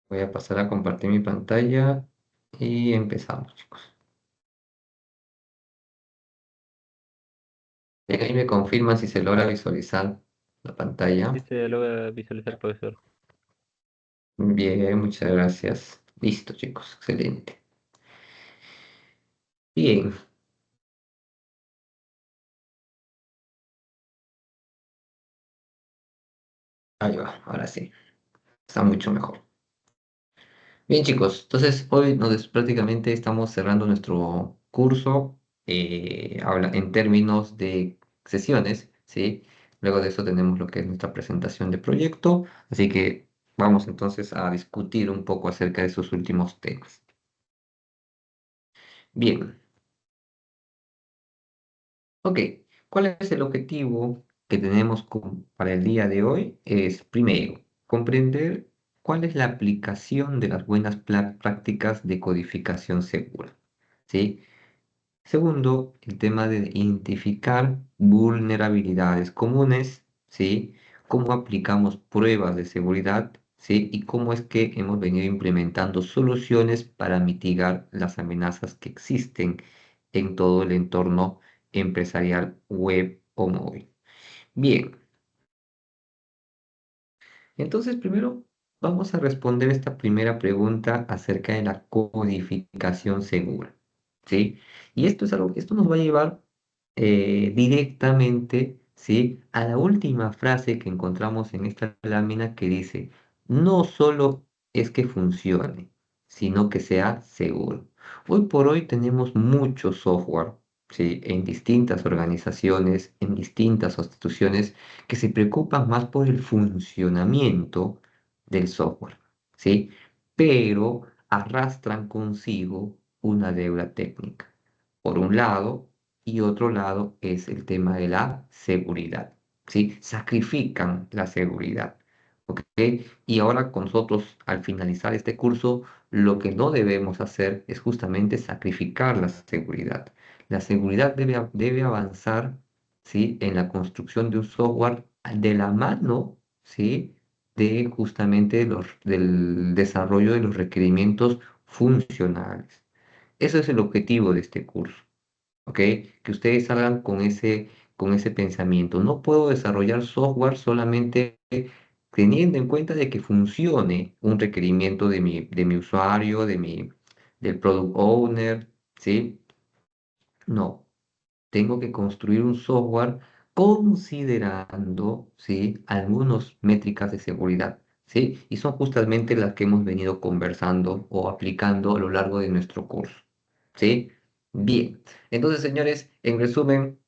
Voy a pasar a compartir mi pantalla y empezamos, chicos. Bien, ahí me confirman si se logra visualizar la Sí pantalla. se logra visualizar, profesor. Bien, muchas gracias. Listo, chicos, excelente. Bien, ahí va, ahora sí, está mucho mejor. Bien, chicos, entonces hoy prácticamente estamos cerrando nuestro curso en términos de sesiones, ¿sí? Luego de eso tenemos lo que es nuestra presentación de proyecto, así que vamos entonces a discutir un poco acerca de sus últimos temas. Bien, ok, ¿cuál es el objetivo que tenemos para el día de hoy? Es primero, comprender cuál es la aplicación de las buenas prácticas de codificación segura, ¿sí? Segundo, el tema de identificar vulnerabilidades comunes, ¿sí? Cómo aplicamos pruebas de seguridad, ¿sí? Y cómo es que hemos venido implementando soluciones para mitigar las amenazas que existen en todo el entorno empresarial web o móvil. Bien, entonces primero vamos a responder esta primera pregunta acerca de la codificación segura, ¿sí? Y esto es algo, esto nos va a llevar directamente, ¿sí? A la última frase que encontramos en esta lámina que dice, no solo es que funcione, sino que sea seguro. Hoy por hoy tenemos mucho software, ¿sí? En distintas organizaciones, en distintas instituciones que se preocupan más por el funcionamiento del software, ¿sí? Pero arrastran consigo una deuda técnica. Por un lado, y otro lado es el tema de la seguridad, ¿sí? Sacrifican la seguridad, ¿ok? Y ahora con nosotros, al finalizar este curso, lo que no debemos hacer es justamente sacrificar la seguridad. La seguridad debe avanzar, ¿sí? En la construcción de un software de la mano, ¿sí? De justamente del desarrollo de los requerimientos funcionales. Ese es el objetivo de este curso, ¿ok? Que ustedes salgan con ese pensamiento. No puedo desarrollar software solamente teniendo en cuenta de que funcione un requerimiento de mi usuario, del product owner, ¿sí? No, tengo que construir un software considerando, ¿sí? Algunas métricas de seguridad, ¿sí? Y son justamente las que hemos venido conversando o aplicando a lo largo de nuestro curso, ¿sí? Bien, entonces, señores, en resumen,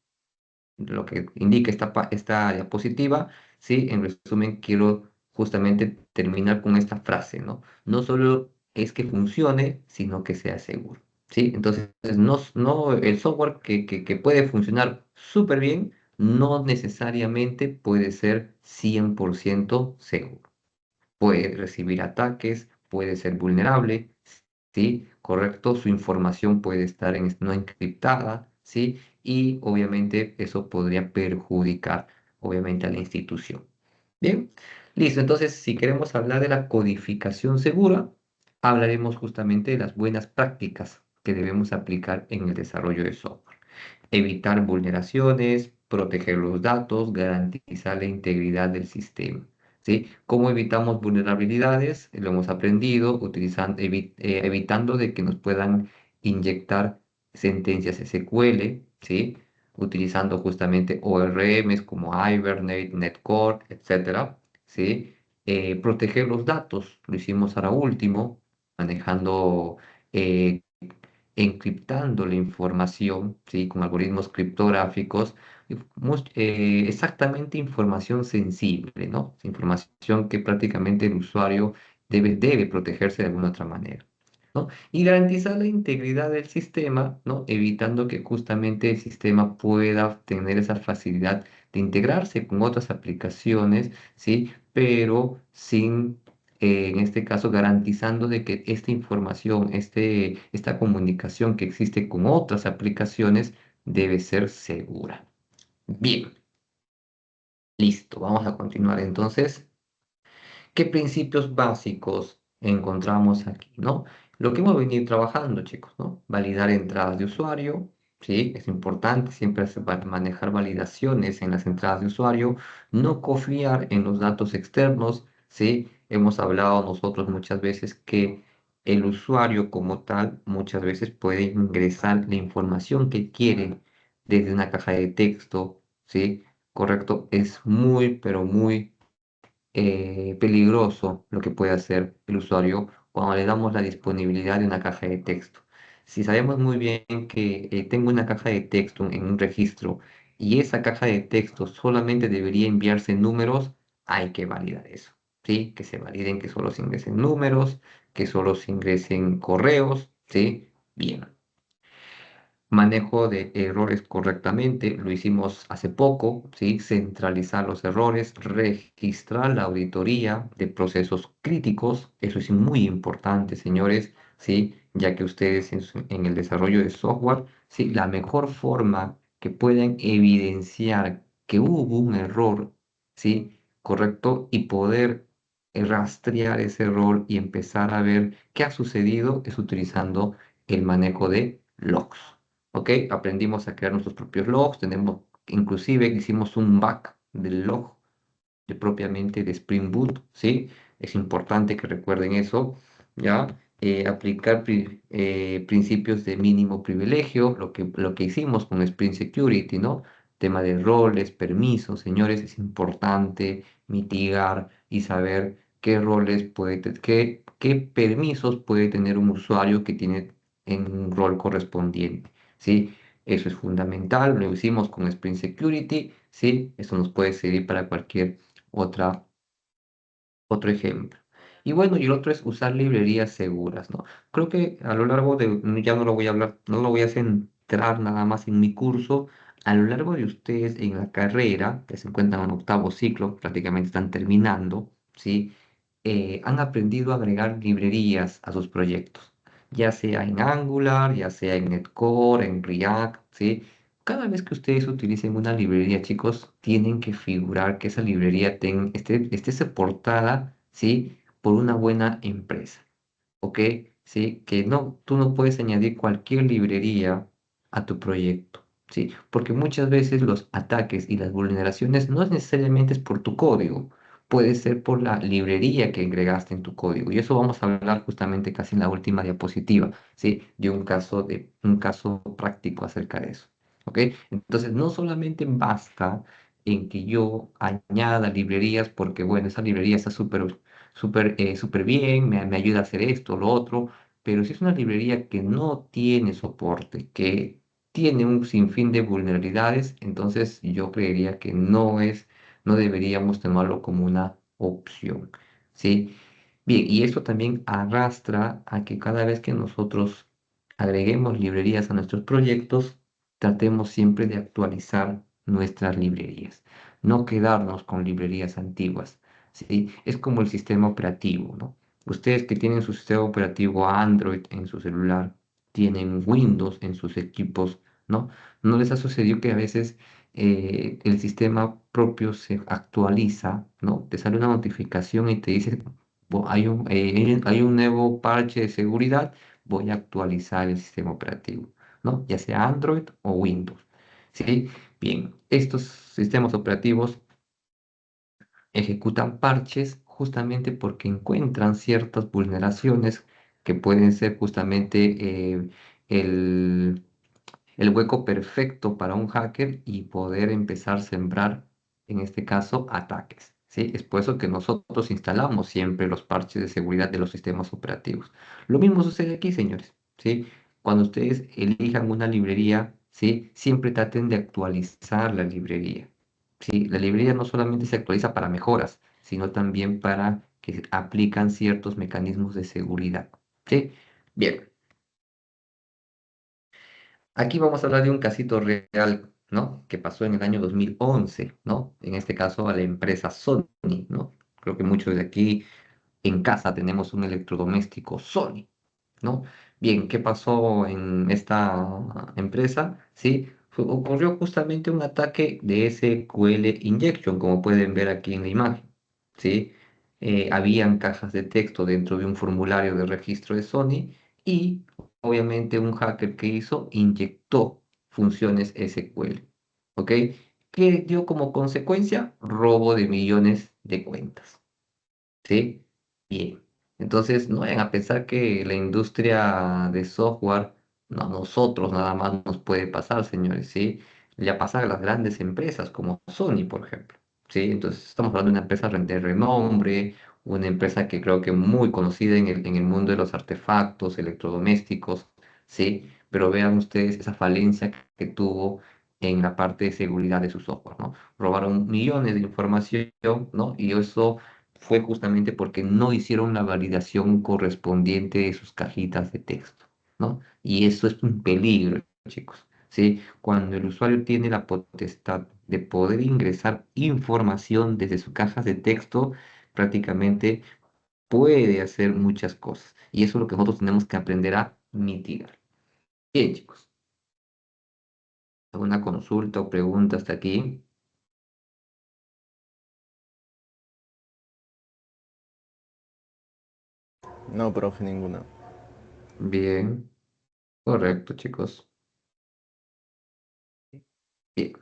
lo que indica esta diapositiva, ¿sí? En resumen, quiero justamente terminar con esta frase, ¿no? No solo es que funcione, sino que sea seguro, ¿sí? Entonces, el software que puede funcionar súper bien, no necesariamente puede ser 100% seguro. Puede recibir ataques, puede ser vulnerable, ¿sí? Correcto, su información puede estar no encriptada, ¿sí? Y obviamente eso podría perjudicar, obviamente, a la institución. Bien, listo. Entonces, si queremos hablar de la codificación segura, hablaremos justamente de las buenas prácticas que debemos aplicar en el desarrollo de software. Evitar vulneraciones, proteger los datos, garantizar la integridad del sistema. ¿Sí? ¿Cómo evitamos vulnerabilidades? Lo hemos aprendido evitando de que nos puedan inyectar sentencias SQL, ¿sí? Utilizando justamente ORMs como Hibernate, Netcore, etcétera, ¿sí? Proteger los datos, lo hicimos ahora último, manejando eh, encriptando la información, ¿sí? Con algoritmos criptográficos, exactamente información sensible, ¿no? Información que prácticamente el usuario debe protegerse de alguna otra manera, ¿no? Y garantizar la integridad del sistema, ¿no? Evitando que justamente el sistema pueda tener esa facilidad de integrarse con otras aplicaciones, ¿sí? Pero sin en este caso garantizando de que esta información, esta comunicación que existe con otras aplicaciones debe ser segura. Bien, listo, vamos a continuar entonces. ¿Qué principios básicos encontramos aquí, ¿no? Lo que hemos venido trabajando, chicos, ¿no? Validar entradas de usuario, ¿sí? Es importante siempre manejar validaciones en las entradas de usuario, no confiar en los datos externos, ¿sí? Hemos hablado nosotros muchas veces que el usuario como tal muchas veces puede ingresar la información que quiere desde una caja de texto, ¿sí? Correcto, es muy, pero muy peligroso lo que puede hacer el usuario cuando le damos la disponibilidad de una caja de texto. Si sabemos muy bien que tengo una caja de texto en un registro y esa caja de texto solamente debería enviarse números, hay que validar eso, ¿sí? Que se validen que solo se ingresen números, que solo se ingresen correos, ¿sí? Bien. Manejo de errores correctamente, lo hicimos hace poco, ¿sí? Centralizar los errores, registrar la auditoría de procesos críticos, eso es muy importante, señores, ¿sí? Ya que ustedes en el desarrollo de software, ¿sí? La mejor forma que pueden evidenciar que hubo un error, ¿sí? Correcto, y poder rastrear ese error y empezar a ver qué ha sucedido es utilizando el manejo de logs. ¿Ok? Aprendimos a crear nuestros propios logs, tenemos, inclusive hicimos un back del log propiamente de Spring Boot, ¿sí? Es importante que recuerden eso, ¿ya? Aplicar principios de mínimo privilegio, lo que hicimos con Spring Security, ¿no? Tema de roles, permisos, señores, es importante mitigar y saber qué roles qué permisos puede tener un usuario que tiene en un rol correspondiente, ¿sí? Eso es fundamental, lo hicimos con Spring Security, ¿sí? Eso nos puede servir para cualquier otra, otro ejemplo. Y bueno, y el otro es usar librerías seguras, ¿no? Creo que a lo largo de, ya no lo voy a hablar, no lo voy a centrar nada más en mi curso, a lo largo de ustedes en la carrera, que se encuentran en octavo ciclo, prácticamente están terminando, ¿sí? Han aprendido a agregar librerías a sus proyectos, ya sea en Angular, ya sea en Netcore, en React, ¿sí? Cada vez que ustedes utilicen una librería, chicos, tienen que figurar que esa librería esté soportada, ¿sí? Por una buena empresa, ¿ok? ¿Sí? Que no, tú no puedes añadir cualquier librería a tu proyecto, ¿sí? Porque muchas veces los ataques y las vulneraciones no es necesariamente es por tu código, puede ser por la librería que agregaste en tu código. Y eso vamos a hablar justamente casi en la última diapositiva, ¿sí? De un caso práctico acerca de eso, ¿ok? Entonces, no solamente basta en que yo añada librerías porque, bueno, esa librería está súper bien, me ayuda a hacer esto, lo otro, pero si es una librería que no tiene soporte, que tiene un sinfín de vulnerabilidades, entonces yo creería que no deberíamos tomarlo como una opción, ¿sí? Bien, y esto también arrastra a que cada vez que nosotros agreguemos librerías a nuestros proyectos, tratemos siempre de actualizar nuestras librerías, no quedarnos con librerías antiguas. ¿Sí? Es como el sistema operativo, ¿no? Ustedes que tienen su sistema operativo Android en su celular, tienen Windows en sus equipos, ¿no? ¿No les ha sucedido que a veces el sistema propio se actualiza, ¿no? Te sale una notificación y te dice, hay un nuevo parche de seguridad, voy a actualizar el sistema operativo, ¿no? Ya sea Android o Windows, ¿sí? Bien, estos sistemas operativos ejecutan parches justamente porque encuentran ciertas vulneraciones que pueden ser justamente el, el hueco perfecto para un hacker y poder empezar a sembrar, en este caso, ataques. ¿Sí? Es por eso que nosotros instalamos siempre los parches de seguridad de los sistemas operativos. Lo mismo sucede aquí, señores. ¿Sí? Cuando ustedes elijan una librería, ¿sí? Siempre traten de actualizar la librería. ¿Sí? La librería no solamente se actualiza para mejoras, sino también para que aplican ciertos mecanismos de seguridad. ¿Sí? Bien. Aquí vamos a hablar de un casito real, ¿no? Que pasó en el año 2011, ¿no? En este caso a la empresa Sony, ¿no? Creo que muchos de aquí en casa tenemos un electrodoméstico Sony, ¿no? Bien, ¿qué pasó en esta empresa? Sí, ocurrió justamente un ataque de SQL injection, como pueden ver aquí en la imagen, ¿sí? habían cajas de texto dentro de un formulario de registro de Sony y obviamente un hacker que hizo inyectó funciones SQL, ¿ok? Que dio como consecuencia robo de millones de cuentas. ¿Sí? Bien. Entonces, no vayan a pensar que la industria de software, no, a nosotros nada más nos puede pasar, señores, ¿sí? Ya pasa a las grandes empresas como Sony, por ejemplo, ¿sí? Entonces, estamos hablando de una empresa de renombre, una empresa que creo que muy conocida en el mundo de los artefactos electrodomésticos, ¿sí? Pero vean ustedes esa falencia que tuvo en la parte de seguridad de su software, ¿no? Robaron millones de información, ¿no? Y eso fue justamente porque no hicieron la validación correspondiente de sus cajitas de texto, ¿no? Y eso es un peligro, chicos, ¿sí? Cuando el usuario tiene la potestad de poder ingresar información desde sus cajas de texto, prácticamente puede hacer muchas cosas. Y eso es lo que nosotros tenemos que aprender a mitigar. Bien, chicos, ¿alguna consulta o pregunta hasta aquí? No, profe, ninguna. Bien, correcto, chicos. Bien,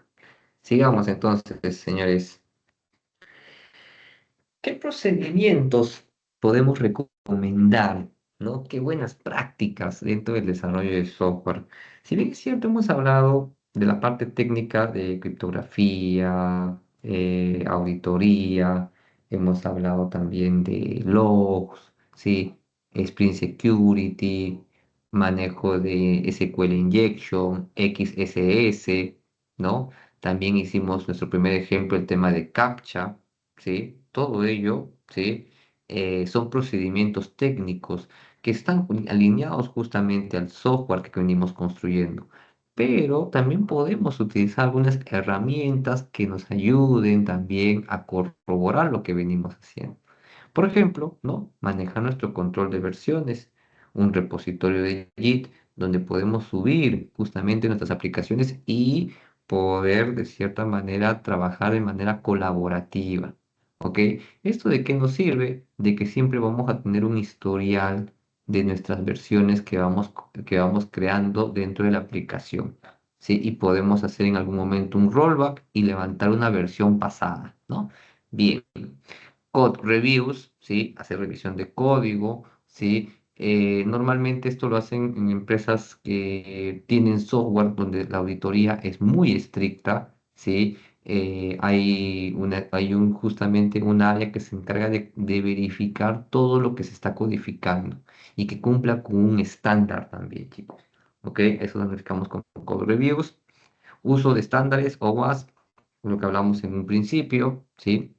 sigamos entonces, señores. ¿Qué procedimientos podemos recomendar, ¿no? Qué buenas prácticas dentro del desarrollo de software. Si bien es cierto, hemos hablado de la parte técnica de criptografía, auditoría, hemos hablado también de logs, ¿sí? Spring Security, manejo de SQL Injection, XSS, ¿no? También hicimos nuestro primer ejemplo, el tema de CAPTCHA. ¿Sí? Todo ello, ¿sí? Son procedimientos técnicos que están alineados justamente al software que venimos construyendo. Pero también podemos utilizar algunas herramientas que nos ayuden también a corroborar lo que venimos haciendo. Por ejemplo, ¿no? Manejar nuestro control de versiones, un repositorio de Git donde podemos subir justamente nuestras aplicaciones y poder de cierta manera trabajar de manera colaborativa. ¿Ok? ¿Esto de qué nos sirve? De que siempre vamos a tener un historial de nuestras versiones que vamos creando dentro de la aplicación. ¿Sí? Y podemos hacer en algún momento un rollback y levantar una versión pasada, ¿no? Bien. Code reviews, ¿sí? Hacer revisión de código, ¿sí? Normalmente esto lo hacen en empresas que tienen software donde la auditoría es muy estricta, ¿sí? Justamente un área que se encarga de verificar todo lo que se está codificando y que cumpla con un estándar también, chicos. ¿Ok? Eso lo verificamos con code reviews. Uso de estándares o más, lo que hablamos en un principio, ¿sí?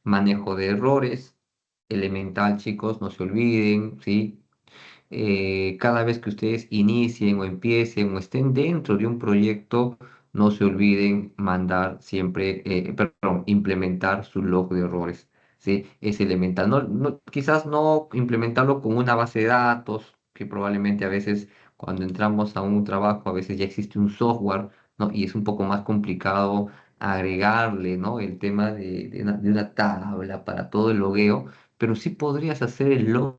Manejo de errores, elemental, chicos, no se olviden, ¿sí? Cada vez que ustedes inicien o empiecen o estén dentro de un proyecto, no se olviden mandar siempre, perdón, implementar su log de errores, ¿sí? Es elemental. Quizás no implementarlo con una base de datos, que probablemente a veces cuando entramos a un trabajo, a veces ya existe un software, ¿no? Y es un poco más complicado agregarle, ¿no? El tema de una tabla para todo el logueo, pero sí podrías hacer el log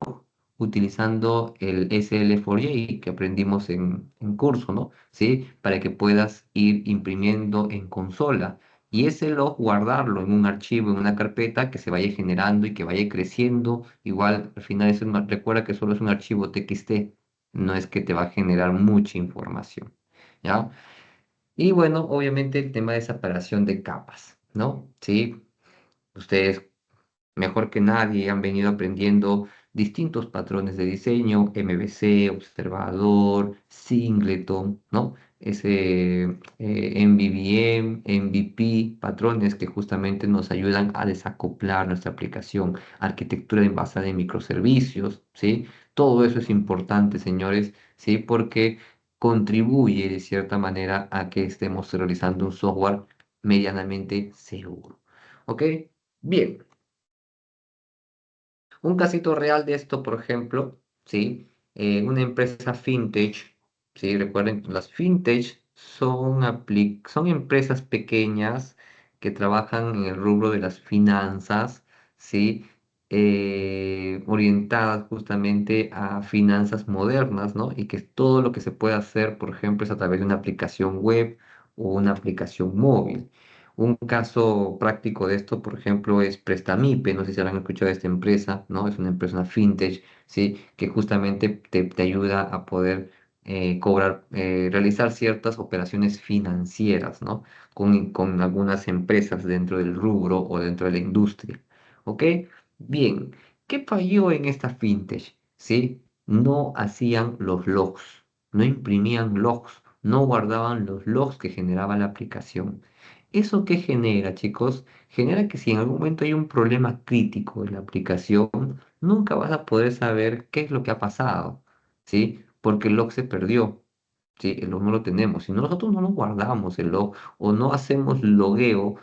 utilizando el SL4J que aprendimos en curso, ¿no? ¿Sí? Para que puedas ir imprimiendo en consola y ese log guardarlo en un archivo, en una carpeta que se vaya generando y que vaya creciendo. Igual, al final, recuerda que solo es un archivo TXT, no es que te va a generar mucha información, ¿ya? Y bueno, obviamente el tema de separación de capas, ¿no? Sí, ustedes mejor que nadie han venido aprendiendo distintos patrones de diseño, MVC, observador, singleton, ¿no? Ese MVVM, MVP, patrones que justamente nos ayudan a desacoplar nuestra aplicación, arquitectura basada en microservicios, ¿sí? Todo eso es importante, señores, ¿sí? Porque contribuye de cierta manera a que estemos realizando un software medianamente seguro. ¿Ok? Bien. Un casito real de esto, por ejemplo, ¿sí? Una empresa fintech, ¿sí? Recuerden, las fintech son empresas pequeñas que trabajan en el rubro de las finanzas, ¿sí? Orientadas justamente a finanzas modernas, ¿no? Y que todo lo que se puede hacer, por ejemplo, es a través de una aplicación web o una aplicación móvil. Un caso práctico de esto, por ejemplo, es Prestamipe, no sé si habrán escuchado de esta empresa, ¿no? Es una empresa, una fintech, ¿sí? Que justamente te ayuda a poder realizar ciertas operaciones financieras, ¿no? Con algunas empresas dentro del rubro o dentro de la industria. ¿Ok? Bien, ¿qué falló en esta fintech? ¿Sí? No hacían los logs, no imprimían logs, no guardaban los logs que generaba la aplicación. ¿Eso qué genera, chicos? Genera que si en algún momento hay un problema crítico en la aplicación, nunca vas a poder saber qué es lo que ha pasado, ¿sí? Porque el log se perdió. Sí, el log no lo tenemos. Si nosotros no nos guardamos el log o no hacemos logueo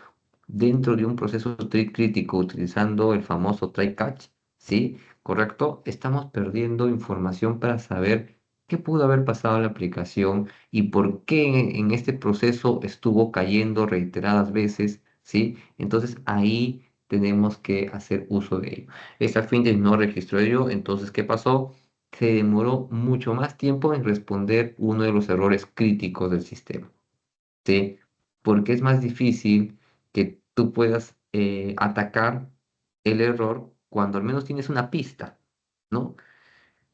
dentro de un proceso crítico utilizando el famoso try catch, ¿sí? ¿Correcto? Estamos perdiendo información para saber qué pudo haber pasado en la aplicación y por qué en este proceso estuvo cayendo reiteradas veces, ¿sí? Entonces ahí tenemos que hacer uso de ello. Esta fintech no registró ello, entonces ¿qué pasó? Se demoró mucho más tiempo en responder uno de los errores críticos del sistema. ¿Sí? Porque es más difícil que tú puedas atacar el error cuando al menos tienes una pista, ¿no?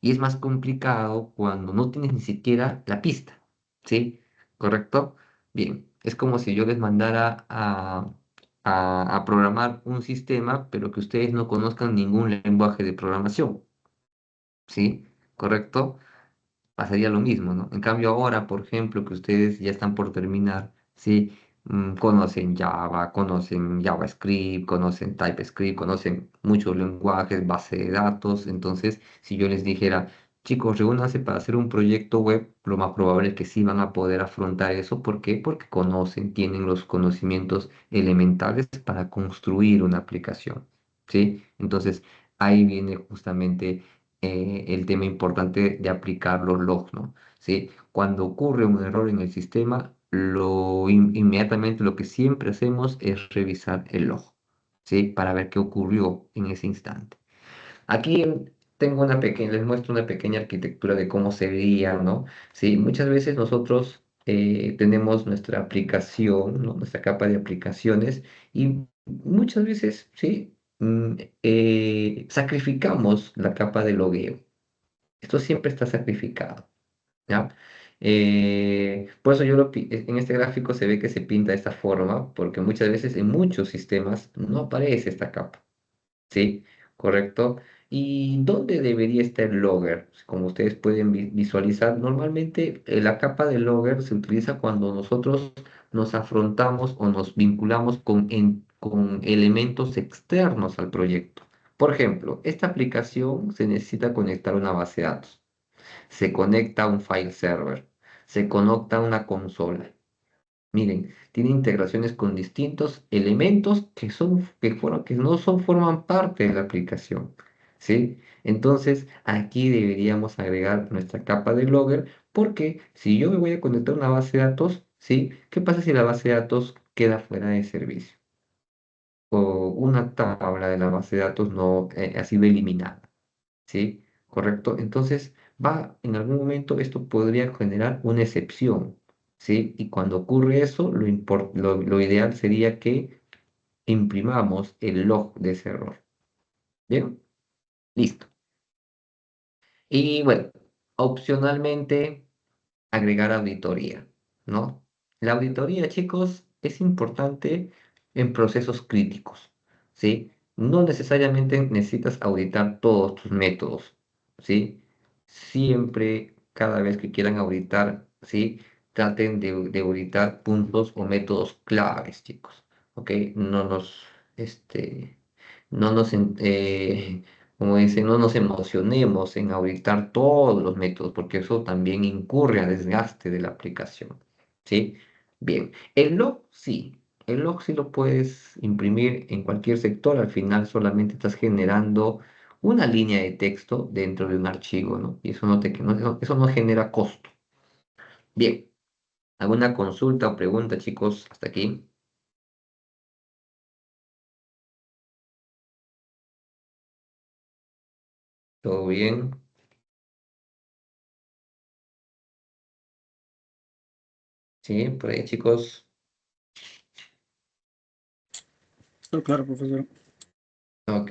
Y es más complicado cuando no tienes ni siquiera la pista, ¿sí? ¿Correcto? Bien, es como si yo les mandara a programar un sistema, pero que ustedes no conozcan ningún lenguaje de programación, ¿sí? ¿Correcto? Pasaría lo mismo, ¿no? En cambio ahora, por ejemplo, que ustedes ya están por terminar, ¿sí? Conocen Java, conocen JavaScript, conocen TypeScript, conocen muchos lenguajes, base de datos. Entonces, si yo les dijera, chicos, reúnanse para hacer un proyecto web, lo más probable es que sí van a poder afrontar eso. ¿Por qué? Porque conocen, tienen los conocimientos elementales para construir una aplicación, ¿sí? Entonces, ahí viene justamente el tema importante de aplicar los logs, ¿no? ¿Sí? Cuando ocurre un error en el sistema, inmediatamente lo que siempre hacemos es revisar el log, ¿sí? Para ver qué ocurrió en ese instante. Aquí tengo les muestro una pequeña arquitectura de cómo sería, ¿no? Sí, muchas veces nosotros tenemos nuestra aplicación, ¿no? Nuestra capa de aplicaciones y muchas veces, sí, sacrificamos la capa de logueo. Esto siempre está sacrificado, ¿ya? Por eso en este gráfico se ve que se pinta de esta forma, porque muchas veces en muchos sistemas no aparece esta capa. ¿Sí? ¿Correcto? ¿Y dónde debería estar el logger? Como ustedes pueden visualizar, normalmente la capa de logger se utiliza cuando nosotros nos afrontamos o nos vinculamos con elementos externos al proyecto. Por ejemplo, esta aplicación se necesita conectar a una base de datos, se conecta a un file server, se conecta a una consola. Miren, tiene integraciones con distintos elementos que no forman parte de la aplicación, ¿sí? Entonces, aquí deberíamos agregar nuestra capa de logger, porque si yo me voy a conectar a una base de datos, ¿sí? ¿Qué pasa si la base de datos queda fuera de servicio? O una tabla de la base de datos no ha sido eliminada. ¿Sí? ¿Correcto? Entonces, en algún momento esto podría generar una excepción, ¿sí? Y cuando ocurre eso, lo ideal sería que imprimamos el log de ese error. ¿Bien? Listo. Y bueno, opcionalmente agregar auditoría, ¿no? La auditoría, chicos, es importante en procesos críticos, ¿sí? No necesariamente necesitas auditar todos tus métodos, ¿sí? Siempre, cada vez que quieran auditar, ¿sí? Traten de auditar puntos o métodos claves, chicos, ¿ok? Este, no nos, en- como dicen, no nos emocionemos en auditar todos los métodos, porque eso también incurre a desgaste de la aplicación, ¿sí? Bien, el log sí lo puedes imprimir en cualquier sector, al final solamente estás generando una línea de texto dentro de un archivo, ¿no? Y eso no genera costo. Bien, ¿alguna consulta o pregunta, chicos, hasta aquí? ¿Todo bien? Sí, por ahí, chicos. Oh, claro, profesor. Ok,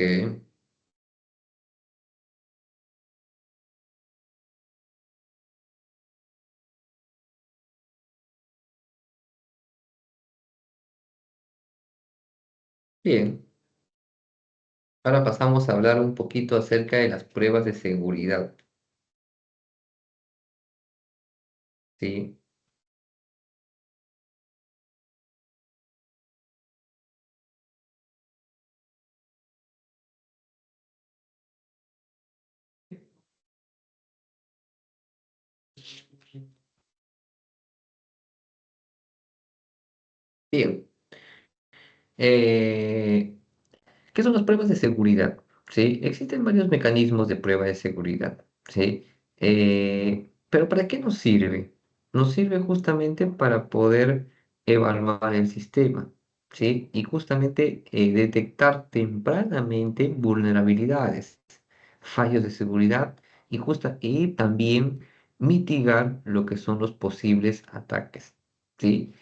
bien. Ahora pasamos a hablar un poquito acerca de las pruebas de seguridad. Sí, bien. Eh, ¿Qué son las pruebas de seguridad? ¿Sí? Existen varios mecanismos de prueba de seguridad, ¿sí? Pero ¿para qué nos sirve? Nos sirve justamente para poder evaluar el sistema, ¿sí? Y justamente detectar tempranamente vulnerabilidades, fallos de seguridad y también mitigar lo que son los posibles ataques, ¿sí?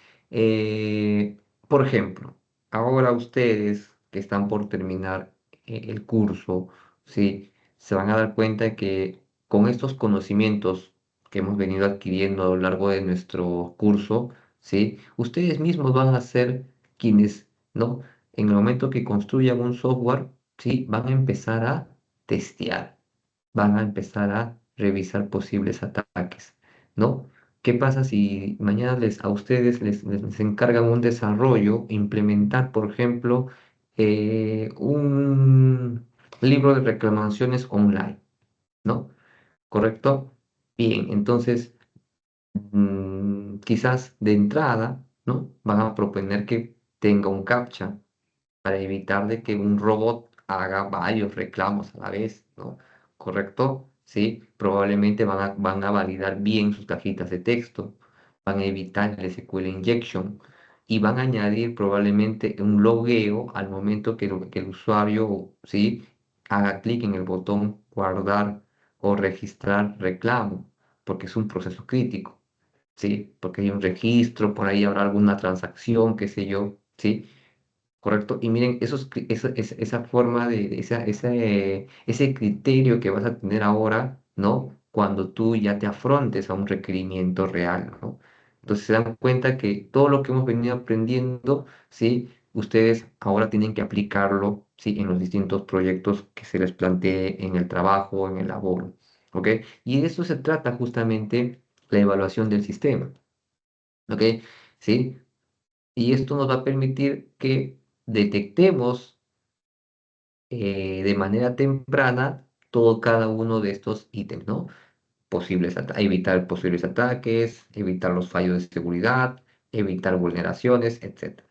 Por ejemplo, ahora ustedes que están por terminar el curso, ¿sí? Se van a dar cuenta que con estos conocimientos que hemos venido adquiriendo a lo largo de nuestro curso, ¿sí? Ustedes mismos van a ser quienes, ¿no? En el momento que construyan un software, ¿sí? Van a empezar a testear, van a empezar a revisar posibles ataques, ¿no? ¿Qué pasa si mañana a ustedes les encargan un desarrollo, implementar, por ejemplo, un libro de reclamaciones online, ¿no? ¿Correcto? Bien, entonces quizás de entrada, ¿no? Van a proponer que tenga un captcha para evitar de que un robot haga varios reclamos a la vez, ¿no? ¿Correcto? Sí, probablemente van a validar bien sus cajitas de texto, van a evitar el SQL injection y van a añadir probablemente un logueo al momento que el usuario, ¿sí? Haga clic en el botón guardar o registrar reclamo, porque es un proceso crítico, ¿sí? Porque hay un registro, por ahí habrá alguna transacción, qué sé yo, ¿sí? Correcto. Y miren, esa forma ese criterio que vas a tener ahora, ¿no? Cuando tú ya te afrontes a un requerimiento real, ¿no? Entonces se dan cuenta que todo lo que hemos venido aprendiendo, ¿sí? Ustedes ahora tienen que aplicarlo, ¿sí? En los distintos proyectos que se les plantee en el trabajo, en el laboro, ¿ok? Y de eso se trata justamente la evaluación del sistema, ¿ok? ¿Sí? Y esto nos va a permitir que detectemos de manera temprana todo cada uno de estos ítems, ¿no? Evitar posibles ataques, evitar los fallos de seguridad, evitar vulneraciones, etcétera.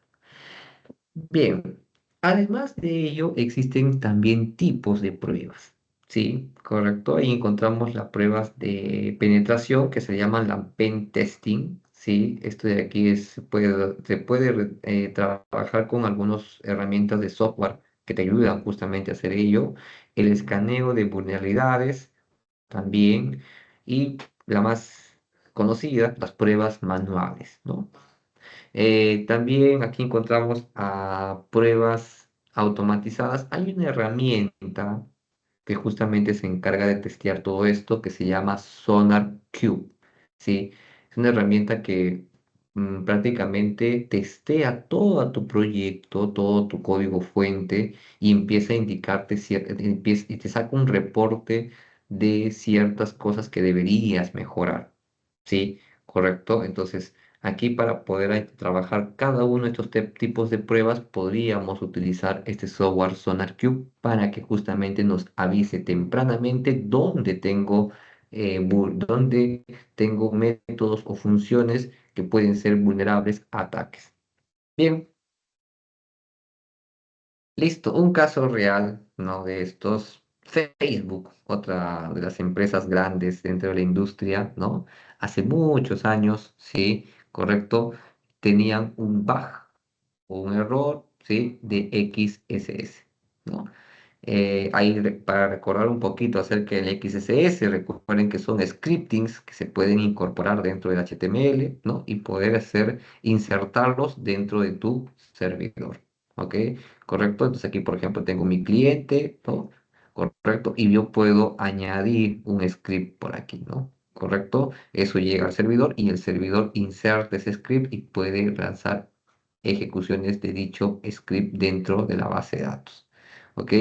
Bien, además de ello, existen también tipos de pruebas, ¿sí? Correcto, ahí encontramos las pruebas de penetración que se llaman la pen testing, ¿sí? Esto de aquí se puede trabajar con algunas herramientas de software que te ayudan justamente a hacer ello, el escaneo de vulnerabilidades también, y la más conocida, las pruebas manuales, ¿no? También aquí encontramos a pruebas automatizadas. Hay una herramienta que justamente se encarga de testear todo esto que se llama SonarQube, ¿sí? Es una herramienta que prácticamente testea todo tu proyecto, todo tu código fuente y empieza a indicarte y te saca un reporte de ciertas cosas que deberías mejorar, ¿sí? ¿Correcto? Entonces, aquí para poder trabajar cada uno de estos tipos de pruebas, podríamos utilizar este software SonarQube para que justamente nos avise tempranamente dónde tengo métodos o funciones que pueden ser vulnerables a ataques. Bien, listo. Un caso real, ¿no? De estos. Facebook, otra de las empresas grandes dentro de la industria, ¿no? Hace muchos años, sí, correcto, tenían un bug o un error, ¿sí? De XSS, ¿no? Para recordar un poquito acerca del XSS, recuerden que son scriptings que se pueden incorporar dentro del HTML, ¿no? Y poder insertarlos dentro de tu servidor, ¿ok? Correcto. Entonces aquí, por ejemplo, tengo mi cliente, ¿no? Correcto. Y yo puedo añadir un script por aquí, ¿no? Correcto. Eso llega al servidor y el servidor inserta ese script y puede lanzar ejecuciones de dicho script dentro de la base de datos. ¿Ok?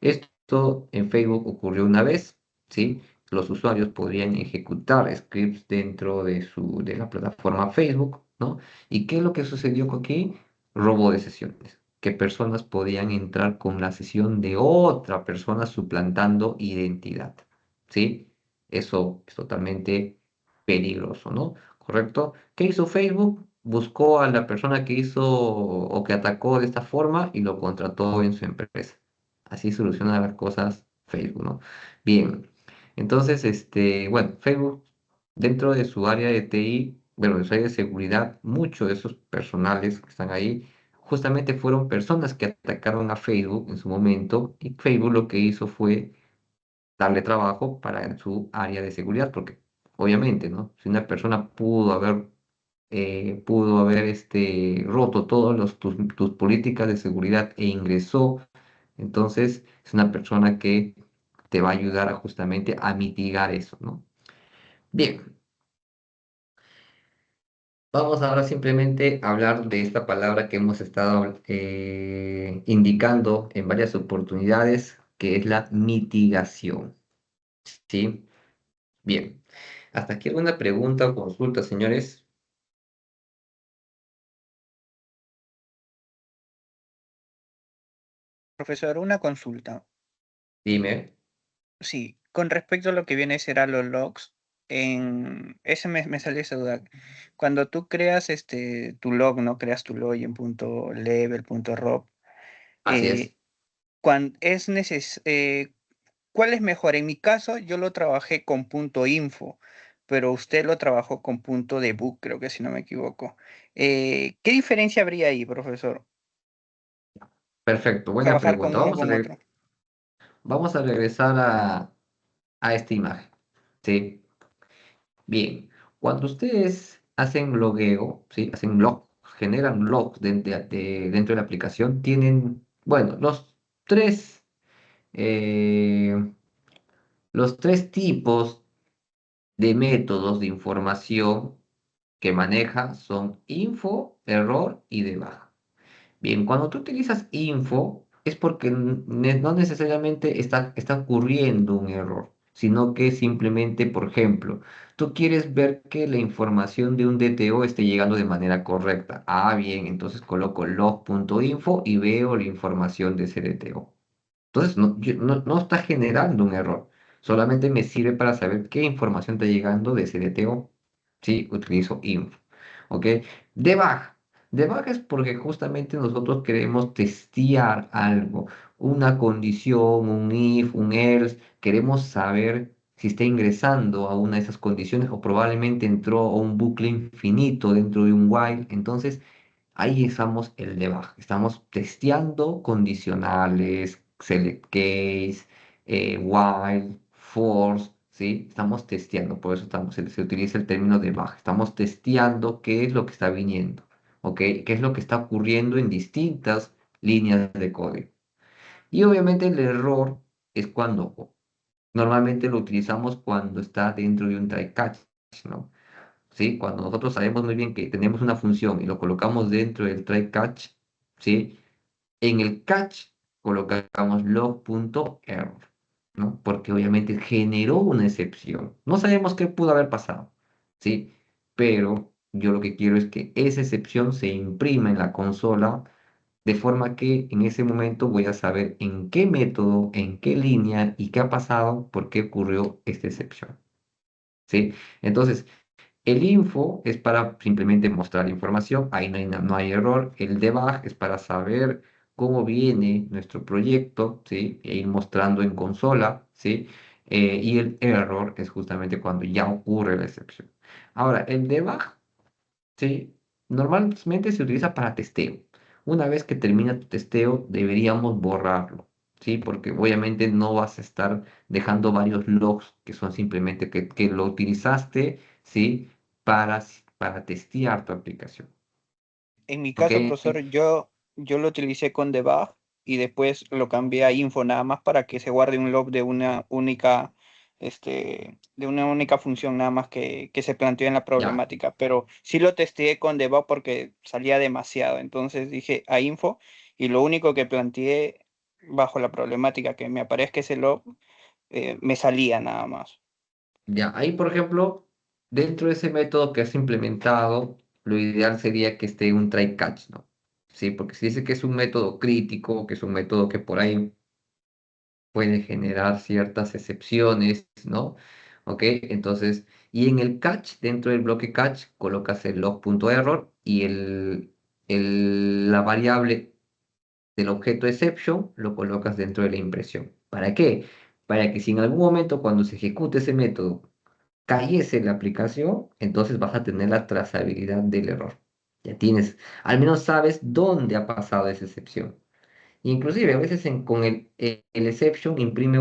Esto en Facebook ocurrió una vez, ¿sí? Los usuarios podrían ejecutar scripts dentro de la plataforma Facebook, ¿no? ¿Y qué es lo que sucedió aquí? Robo de sesiones, que personas podían entrar con la sesión de otra persona suplantando identidad, ¿sí? Eso es totalmente peligroso, ¿no? ¿Correcto? ¿Qué hizo Facebook? Buscó a la persona que hizo o que atacó de esta forma y lo contrató en su empresa. Así soluciona las cosas Facebook, ¿no? Bien, entonces, bueno, Facebook, dentro de su área de TI, bueno, de su área de seguridad, muchos de esos personales que están ahí, justamente fueron personas que atacaron a Facebook en su momento, y Facebook lo que hizo fue darle trabajo para su área de seguridad, porque obviamente, ¿no? Si una persona pudo haber roto todas tus políticas de seguridad e ingresó, entonces es una persona que te va a ayudar justamente a mitigar eso, ¿no? Bien, vamos ahora simplemente a hablar de esta palabra que hemos estado indicando en varias oportunidades, que es la mitigación, ¿sí? Bien, hasta aquí alguna pregunta o consulta, señores. Profesor, una consulta. Dime. Sí, con respecto a lo que viene a ser a los logs, ese me salió esa duda. Cuando tú creas tu log, ¿no? Creas tu log en punto level, punto rob, Así es. cuando es ¿cuál es mejor? En mi caso, yo lo trabajé con punto info, pero usted lo trabajó con punto debug, creo que si no me equivoco. ¿Qué diferencia habría ahí, profesor? Perfecto, buena Trabajar con pregunta. uno con otro. Vamos a regresar a esta imagen. ¿Sí? Bien, cuando ustedes hacen logueo, ¿sí? Hacen log, generan logs dentro de la aplicación, tienen, bueno, tres, eh, los tres tipos de métodos de información que maneja son info, error y debug. Bien, cuando tú utilizas info es porque no necesariamente está ocurriendo un error, sino que simplemente, por ejemplo, tú quieres ver que la información de un DTO esté llegando de manera correcta. Ah, bien, entonces coloco log.info y veo la información de ese DTO. Entonces, no está generando un error, solamente me sirve para saber qué información está llegando de ese DTO. Sí, utilizo info. ¿Ok? Debug. Debug es porque justamente nosotros queremos testear algo, una condición, un if, un else, queremos saber si está ingresando a una de esas condiciones o probablemente entró a un bucle infinito dentro de un while. Entonces, ahí estamos el debug. Estamos testeando condicionales, select case, while, force, ¿sí? Estamos testeando, por eso se utiliza el término debug. Estamos testeando qué es lo que está viniendo, ¿ok? ¿Qué es lo que está ocurriendo en distintas líneas de código? Y obviamente el error es cuando, normalmente lo utilizamos cuando está dentro de un try catch, ¿no? ¿Sí? Cuando nosotros sabemos muy bien que tenemos una función y lo colocamos dentro del try catch, ¿sí? En el catch colocamos log.error, ¿no? Porque obviamente generó una excepción. No sabemos qué pudo haber pasado, ¿sí? Pero yo lo que quiero es que esa excepción se imprima en la consola de forma que en ese momento voy a saber en qué método, en qué línea y qué ha pasado, por qué ocurrió esta excepción, ¿sí? Entonces, el info es para simplemente mostrar información, ahí no hay error. El debug es para saber cómo viene nuestro proyecto, ¿sí? E ir mostrando en consola, ¿sí? Y el error es justamente cuando ya ocurre la excepción. Ahora, el debug, ¿sí? Normalmente se utiliza para testeo. Una vez que termina tu testeo, deberíamos borrarlo, ¿sí? Porque obviamente no vas a estar dejando varios logs que son simplemente que lo utilizaste, ¿sí? Para testear tu aplicación, En mi ¿ok? caso, profesor, yo lo utilicé con debug y después lo cambié a info nada más para que se guarde un log de una única función nada más que se planteó en la Ya, problemática. Pero sí lo testé con debug porque salía demasiado. Entonces dije a info y lo único que planteé bajo la problemática que me aparezca ese log, me salía nada más. ya. Ahí, por ejemplo, dentro de ese método que has implementado, lo ideal sería que esté un try catch, ¿no? Sí, porque si dice que es un método crítico, que es un método que por ahí puede generar ciertas excepciones, ¿no? ¿Ok? Entonces, y en el catch, dentro del bloque catch, colocas el log.error y la variable del objeto exception lo colocas dentro de la impresión. ¿Para qué? Para que si en algún momento cuando se ejecute ese método cayese la aplicación, entonces vas a tener la trazabilidad del error. Ya tienes, al menos sabes dónde ha pasado esa excepción. Inclusive a veces con el exception imprime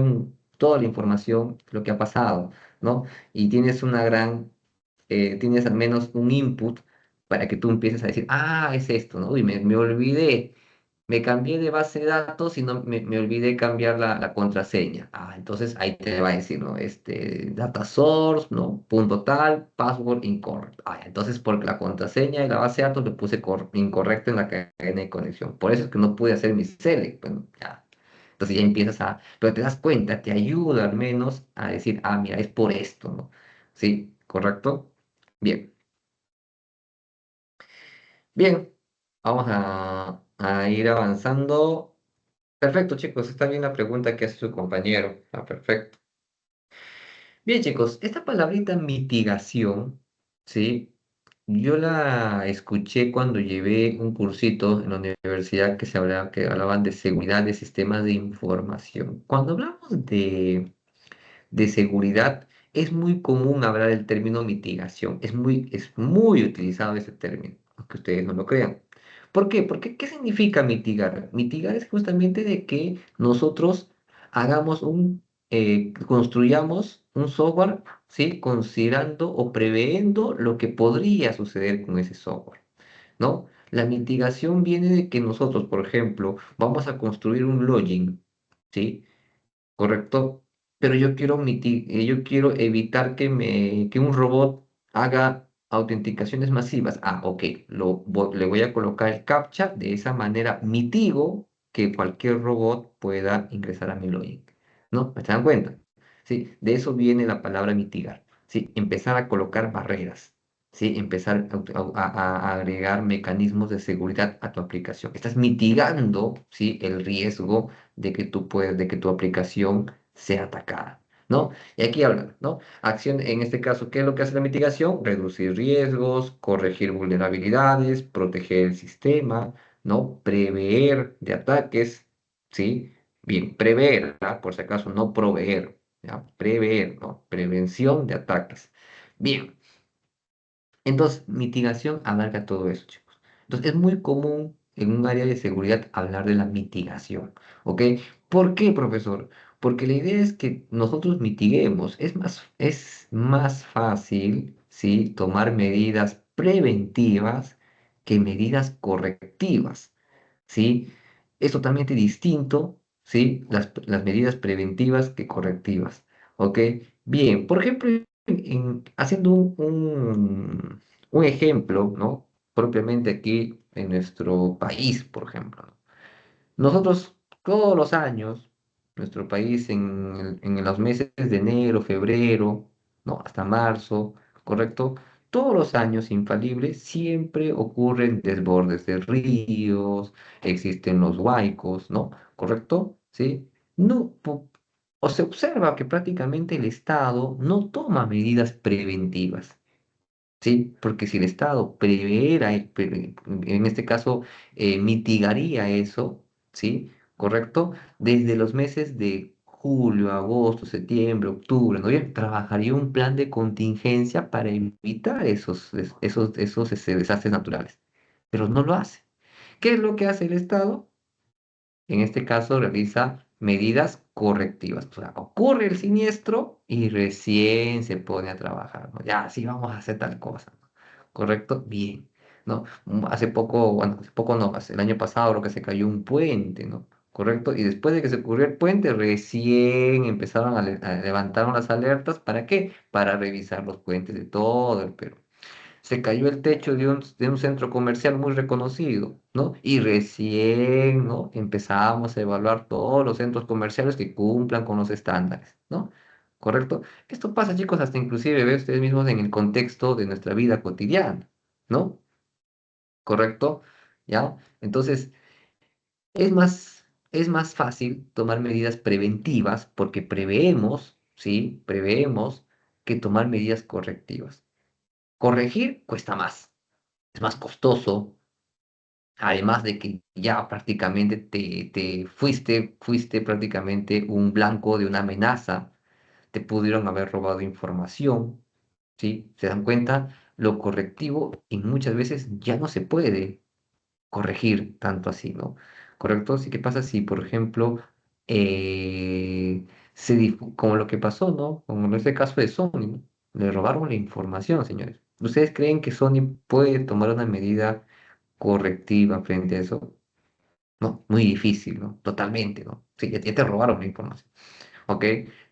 toda la información, lo que ha pasado, ¿no? Y tienes tienes al menos un input para que tú empieces a decir, ah, es esto, ¿no? Uy, me olvidé, me cambié de base de datos y no me olvidé cambiar la contraseña. Ah, entonces ahí te va a decir, ¿no? Data source, ¿no? Punto tal, password incorrect. Ah, entonces porque la contraseña de la base de datos le puse incorrecto en la cadena de conexión. Por eso es que no pude hacer mi select. Bueno, ya. Entonces ya empiezas pero te das cuenta, te ayuda al menos a decir, ah, mira, es por esto, ¿no? ¿Sí? ¿Correcto? Bien. Bien. Vamos a ir avanzando. Perfecto, chicos, está bien la pregunta que hace su compañero. Ah, perfecto. Bien, chicos, esta palabrita mitigación, ¿sí? Yo la escuché cuando llevé un cursito en la universidad que hablaban de seguridad de sistemas de información. Cuando hablamos de seguridad, es muy común hablar del término mitigación. Es muy utilizado ese término, aunque ustedes no lo crean. ¿Por qué? Porque ¿qué significa mitigar? Mitigar es justamente de que nosotros construyamos un software, ¿sí? Considerando o previendo lo que podría suceder con ese software, ¿no? La mitigación viene de que nosotros, por ejemplo, vamos a construir un login, ¿sí? Correcto, pero yo quiero evitar que un robot haga autenticaciones masivas. Ah, ok, le voy a colocar el captcha, de esa manera mitigo que cualquier robot pueda ingresar a mi login. ¿No? ¿Me dan cuenta? Sí, de eso viene la palabra mitigar. Sí, empezar a colocar barreras. Sí, empezar a agregar mecanismos de seguridad a tu aplicación. Estás mitigando, sí, el riesgo de que tu aplicación sea atacada, ¿no? Y aquí hablan, ¿no? Acción, en este caso, ¿qué es lo que hace la mitigación? Reducir riesgos, corregir vulnerabilidades, proteger el sistema, ¿no? Prever de ataques, ¿sí? Bien, prever, ¿ah? Por si acaso, no proveer, ¿ya? Prever, ¿no? Prevención de ataques. Bien. Entonces, mitigación abarca todo eso, chicos. Entonces, es muy común en un área de seguridad hablar de la mitigación, ¿ok? ¿Por qué, profesor? Porque la idea es que nosotros mitiguemos. Es más fácil, ¿sí? Tomar medidas preventivas que medidas correctivas, ¿sí? Es totalmente distinto, ¿sí? Las medidas preventivas que correctivas, ¿ok? Bien, por ejemplo, haciendo un ejemplo, ¿no? Propiamente aquí en nuestro país, por ejemplo, ¿no? Nosotros todos los años, nuestro país en los meses de enero, febrero, ¿no? Hasta marzo, ¿correcto? Todos los años infalibles siempre ocurren desbordes de ríos, existen los huaicos, ¿no? ¿Correcto? ¿Sí? No, o se observa que prácticamente el Estado no toma medidas preventivas. Sí, porque si el Estado previera, en este caso, mitigaría eso, ¿sí? ¿Correcto? Desde los meses de julio, agosto, septiembre, octubre, noviembre, trabajaría un plan de contingencia para evitar esos desastres naturales. Pero no lo hace. ¿Qué es lo que hace el Estado? En este caso, realiza medidas correctivas. O sea, ocurre el siniestro y recién se pone a trabajar, ¿no? Ya, sí, vamos a hacer tal cosa, ¿no? ¿Correcto? Bien, ¿no? Hace poco, bueno, hace poco no, el año pasado creo que se cayó un puente, ¿no? ¿Correcto? Y después de que se ocurrió el puente, recién empezaron a levantaron las alertas. ¿Para qué? Para revisar los puentes de todo el Perú. Se cayó el techo de un centro comercial muy reconocido, ¿no? Y recién, ¿no? Empezamos a evaluar todos los centros comerciales que cumplan con los estándares, ¿no? ¿Correcto? Esto pasa, chicos, hasta inclusive, ve ustedes mismos en el contexto de nuestra vida cotidiana, ¿no? ¿Correcto? ¿Ya? Entonces, es más, es más fácil tomar medidas preventivas porque preveemos, ¿sí? Preveemos que tomar medidas correctivas. Corregir cuesta más, es más costoso, además de que ya prácticamente te fuiste prácticamente un blanco de una amenaza, te pudieron haber robado información, ¿sí? ¿Se dan cuenta? Lo correctivo y muchas veces ya no se puede corregir tanto así, ¿no? ¿Correcto? Sí, ¿qué pasa si, por ejemplo, como lo que pasó, ¿no? Como en este caso de Sony, ¿no? Le robaron la información, señores. ¿Ustedes creen que Sony puede tomar una medida correctiva frente a eso? No, muy difícil, ¿no? Totalmente, ¿no? Sí, ya te robaron la información. ¿Ok?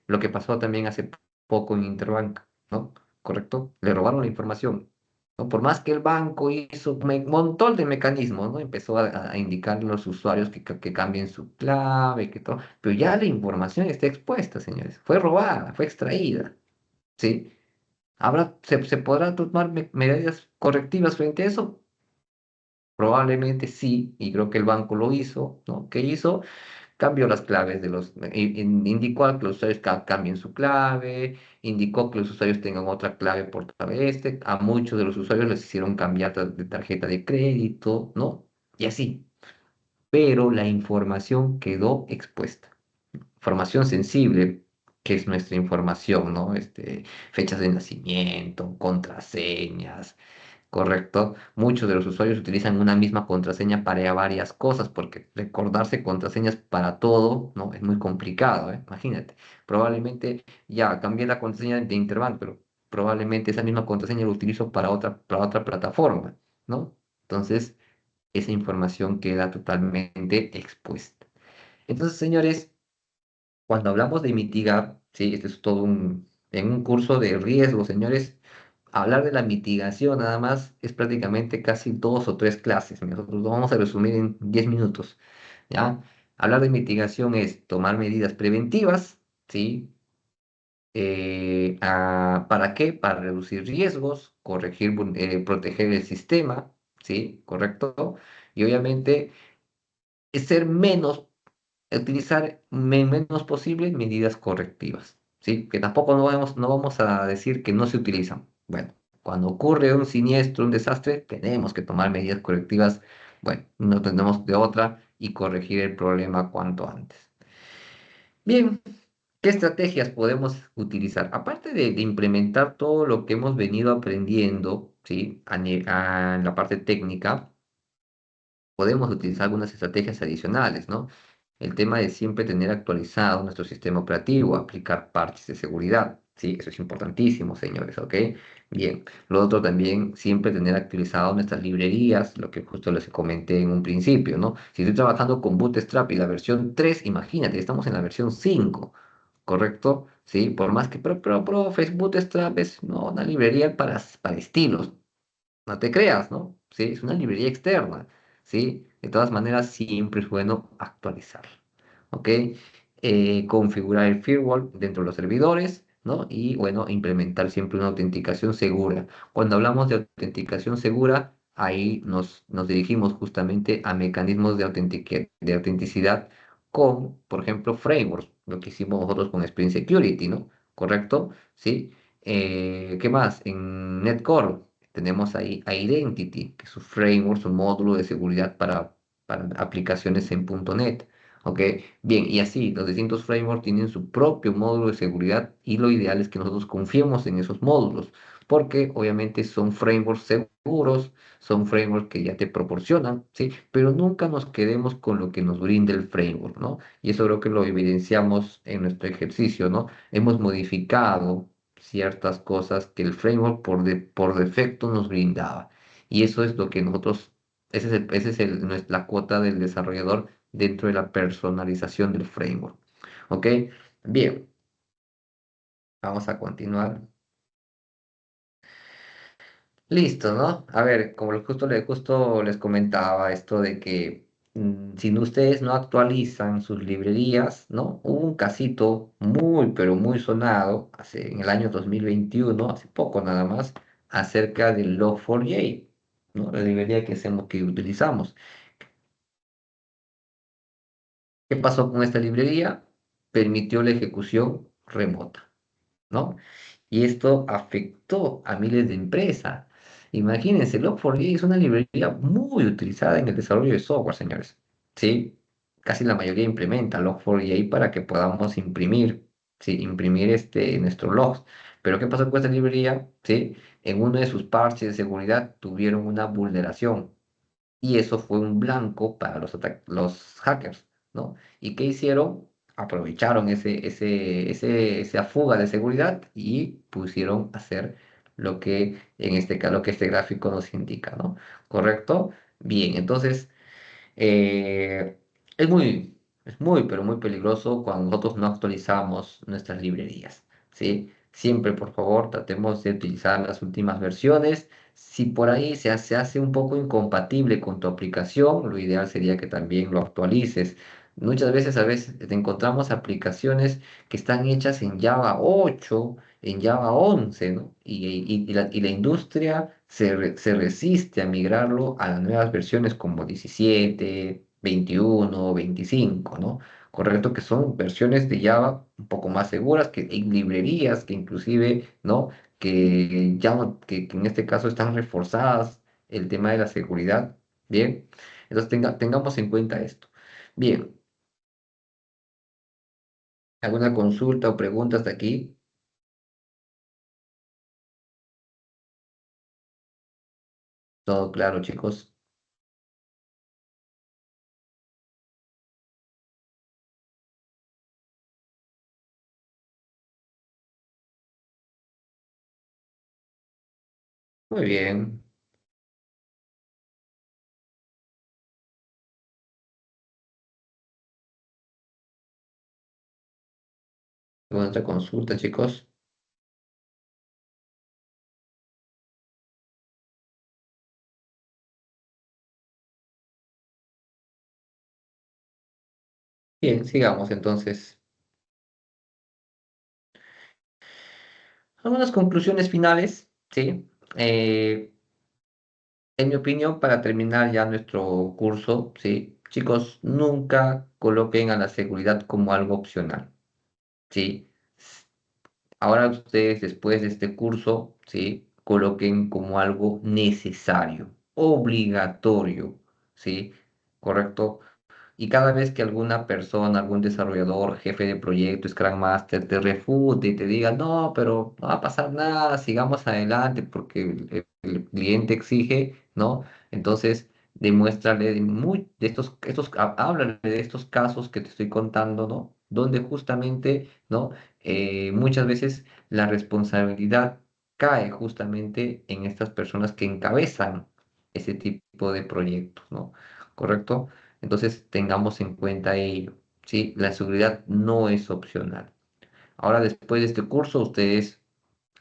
Lo que pasó también hace poco en Interbank, ¿no? ¿Correcto? Le robaron la información, ¿no? Por más que el banco hizo un montón de mecanismos, ¿no? Empezó a indicar a los usuarios que cambien su clave, que todo, pero ya la información está expuesta, señores. Fue robada, fue extraída, ¿sí? ¿Se podrá tomar medidas correctivas frente a eso? Probablemente sí, y creo que el banco lo hizo, ¿no? ¿Qué hizo? Cambió las claves indicó a que los usuarios cambien su clave, indicó que los usuarios tengan otra clave por a muchos de los usuarios les hicieron cambiar de tarjeta de crédito, ¿no? Y así. Pero la información quedó expuesta. Información sensible, que es nuestra información, ¿no? Fechas de nacimiento, contraseñas. Correcto. Muchos de los usuarios utilizan una misma contraseña para varias cosas, porque recordarse contraseñas para todo, ¿no? Es muy complicado, ¿eh? Imagínate. Probablemente ya cambié la contraseña de Interbank, pero probablemente esa misma contraseña la utilizo para otra plataforma, ¿no? Entonces, esa información queda totalmente expuesta. Entonces, señores, cuando hablamos de mitigar, sí, esto es en un curso de riesgo, señores, hablar de la mitigación nada más es prácticamente casi 2 o 3 clases. Nosotros lo vamos a resumir en 10 minutos, ¿ya? Hablar de mitigación es tomar medidas preventivas, ¿sí? ¿Para qué? Para reducir riesgos, proteger el sistema, ¿sí? ¿Correcto? Y obviamente es ser menos utilizar menos posible medidas correctivas, ¿sí? Que tampoco no vamos a decir que no se utilizan. Bueno, cuando ocurre un siniestro, un desastre, tenemos que tomar medidas correctivas. Bueno, no tenemos de otra y corregir el problema cuanto antes. Bien, ¿qué estrategias podemos utilizar? Aparte de implementar todo lo que hemos venido aprendiendo, ¿sí? En la parte técnica, podemos utilizar algunas estrategias adicionales, ¿no? El tema de siempre tener actualizado nuestro sistema operativo, aplicar parches de seguridad, ¿sí? Eso es importantísimo, señores, ¿ok? Bien, lo otro también, siempre tener actualizado nuestras librerías, lo que justo les comenté en un principio, ¿no? Si estoy trabajando con Bootstrap y la versión 3, imagínate, estamos en la versión 5, ¿correcto? Sí, por más que, profe, Bootstrap es, no, una librería para estilos, no te creas, ¿no? Sí, es una librería externa, ¿sí? De todas maneras, siempre es bueno actualizarla, ¿ok? Configurar el firewall dentro de los servidores, ¿no? Y, bueno, implementar siempre una autenticación segura. Cuando hablamos de autenticación segura, ahí nos dirigimos justamente a mecanismos de autenticidad con, por ejemplo, frameworks, lo que hicimos nosotros con Spring Security, ¿no? ¿Correcto? ¿Sí? ¿Qué más? En Netcore tenemos ahí Identity, que es un framework, un módulo de seguridad para aplicaciones en .NET. ¿Ok? Bien, y así los distintos frameworks tienen su propio módulo de seguridad y lo ideal es que nosotros confiemos en esos módulos, porque obviamente son frameworks seguros, son frameworks que ya te proporcionan, ¿sí? Pero nunca nos quedemos con lo que nos brinda el framework, ¿no? Y eso creo que lo evidenciamos en nuestro ejercicio, ¿no? Hemos modificado ciertas cosas que el framework por defecto nos brindaba. Y eso es lo que nosotros, la cuota del desarrollador dentro de la personalización del framework. ¿Ok? Bien, vamos a continuar. Listo, ¿no? A ver, como justo les comentaba esto de que si ustedes no actualizan sus librerías, ¿no? Hubo un casito muy, pero muy sonado en el año 2021, hace poco nada más, acerca del Log4j, ¿no? La librería que utilizamos. ¿Qué pasó con esta librería? Permitió la ejecución remota, ¿no? Y esto afectó a miles de empresas. Imagínense, Log4j es una librería muy utilizada en el desarrollo de software, señores. Sí, casi la mayoría implementa Log4j para que podamos imprimir, sí, imprimir nuestros logs. Pero ¿qué pasó con esta librería? Sí, en uno de sus parches de seguridad tuvieron una vulneración y eso fue un blanco para los hackers, ¿no? ¿Y qué hicieron? Aprovecharon esa fuga de seguridad y pusieron a hacer lo que en este caso, lo que este gráfico nos indica, ¿no? ¿Correcto? Bien, entonces eh, es muy, pero muy peligroso cuando nosotros no actualizamos nuestras librerías, ¿sí? Siempre, por favor, tratemos de utilizar las últimas versiones. Si por ahí se hace un poco incompatible con tu aplicación, lo ideal sería que también lo actualices. A veces encontramos aplicaciones que están hechas en Java 8, en Java 11, ¿no? Y la industria se resiste a migrarlo a las nuevas versiones como 17, 21, 25, ¿no? Correcto, que son versiones de Java un poco más seguras, que hay librerías que inclusive, ¿no? Que en este caso están reforzadas el tema de la seguridad, ¿bien? Entonces tengamos en cuenta esto. Bien, ¿alguna consulta o preguntas de aquí? Todo claro, chicos. Muy bien. ¿Alguna otra consulta, chicos? Bien, sigamos entonces. Algunas conclusiones finales, ¿sí? Eh, en mi opinión, para terminar ya nuestro curso, ¿sí? Chicos, nunca coloquen a la seguridad como algo opcional, ¿sí? Ahora ustedes, después de este curso, ¿sí? Coloquen como algo necesario, obligatorio, ¿sí? ¿Correcto? Y cada vez que alguna persona, algún desarrollador, jefe de proyecto, Scrum Master, te refute y te diga, no, pero no va a pasar nada, sigamos adelante porque el cliente exige, ¿no? Entonces, demuéstrale háblale de estos casos que te estoy contando, ¿no? Donde justamente, ¿no? Muchas veces la responsabilidad cae justamente en estas personas que encabezan ese tipo de proyectos, ¿no? ¿Correcto? Entonces tengamos en cuenta ello, ¿sí? La seguridad no es opcional. Ahora, después de este curso, ustedes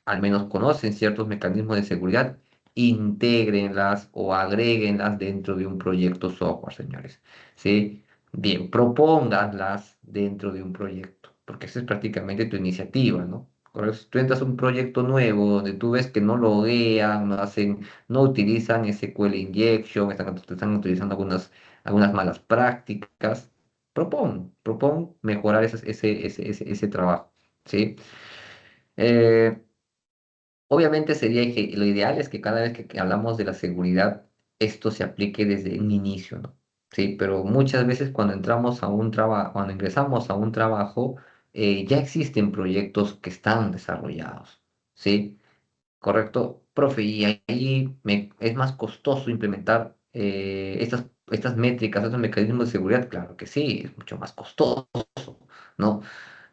al menos conocen ciertos mecanismos de seguridad, intégrenlas o agréguenlas dentro de un proyecto software, señores. ¿Sí? Bien, propónganlas dentro de un proyecto, porque esa es prácticamente tu iniciativa, ¿no? Ahora, si tú entras a un proyecto nuevo donde tú ves que no loguean, no utilizan SQL injection, están utilizando algunas malas prácticas, propón mejorar ese trabajo, ¿sí? Eh, Obviamente lo ideal es que cada vez que hablamos de la seguridad, esto se aplique desde un inicio, ¿no? ¿sí? Pero muchas veces cuando entramos a un trabajo, cuando ingresamos a un trabajo, ya existen proyectos que están desarrollados, ¿sí? Correcto, profe, y ahí es más costoso implementar estas métricas, estos mecanismos de seguridad. Claro que sí, es mucho más costoso, ¿no?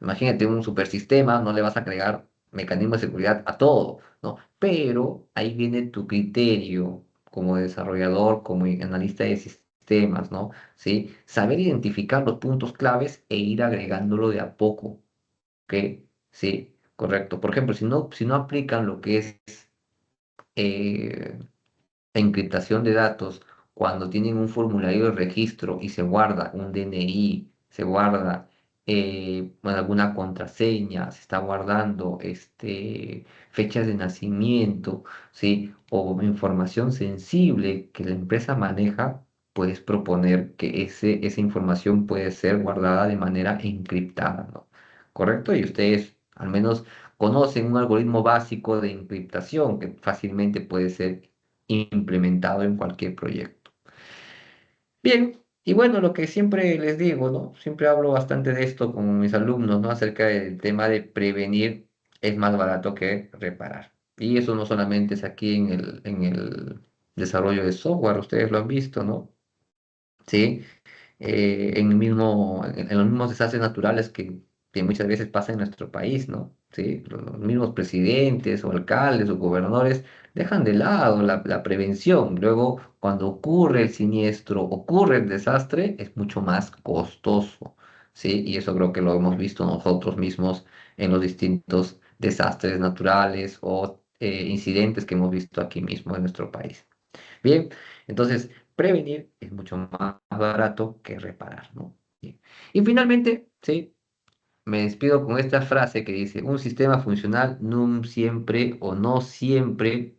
Imagínate un supersistema, no le vas a agregar mecanismos de seguridad a todo, ¿no? Pero ahí viene tu criterio como desarrollador, como analista de sistemas, ¿no? ¿Sí? Saber identificar los puntos claves e ir agregándolo de a poco, ¿ok? Sí, correcto. Por ejemplo, si no aplican lo que es eh, encriptación de datos, cuando tienen un formulario de registro y se guarda un DNI, se guarda bueno, alguna contraseña, se está guardando fechas de nacimiento, ¿sí? O información sensible que la empresa maneja, puedes proponer que esa información puede ser guardada de manera encriptada, ¿no? ¿Correcto? Y ustedes al menos conocen un algoritmo básico de encriptación que fácilmente puede ser implementado en cualquier proyecto. Bien, y bueno, lo que siempre les digo, ¿no? Siempre hablo bastante de esto con mis alumnos, ¿no? Acerca del tema de prevenir es más barato que reparar. Y eso no solamente es aquí en el desarrollo de software, ustedes lo han visto, ¿no? Sí, en los mismos desastres naturales que muchas veces pasan en nuestro país, ¿no? Sí, los mismos presidentes o alcaldes o gobernadores dejan de lado la prevención. Luego, cuando ocurre el siniestro, ocurre el desastre, es mucho más costoso, ¿sí? Y eso creo que lo hemos visto nosotros mismos en los distintos desastres naturales o incidentes que hemos visto aquí mismo en nuestro país. Bien, entonces prevenir es mucho más barato que reparar, ¿no? Bien. Y finalmente, sí, me despido con esta frase que dice, un sistema funcional no siempre o no siempre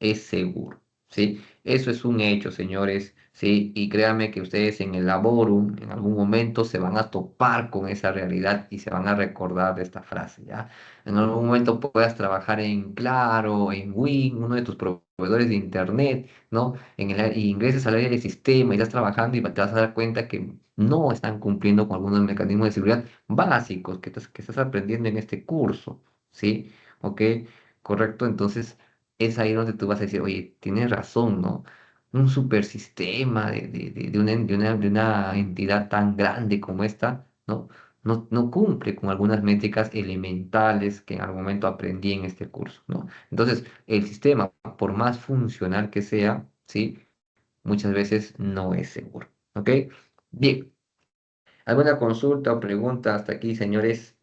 es seguro, ¿sí? Eso es un hecho, señores, ¿sí? Y créanme que ustedes en el laborum, en algún momento, se van a topar con esa realidad y se van a recordar de esta frase, ¿ya? En algún momento puedas trabajar en Claro, en Wing, uno de tus proveedores de internet, ¿no? Y ingreses al área de sistema y estás trabajando y te vas a dar cuenta que no están cumpliendo con algunos mecanismos de seguridad básicos que estás aprendiendo en este curso, ¿sí? ¿Ok? Correcto, entonces es ahí donde tú vas a decir, oye, tienes razón, ¿no? Un supersistema de una entidad tan grande como esta, ¿no? No cumple con algunas métricas elementales que en algún momento aprendí en este curso, ¿no? Entonces, el sistema, por más funcional que sea, ¿sí? Muchas veces no es seguro, ¿ok? Bien, ¿alguna consulta o pregunta hasta aquí, señores?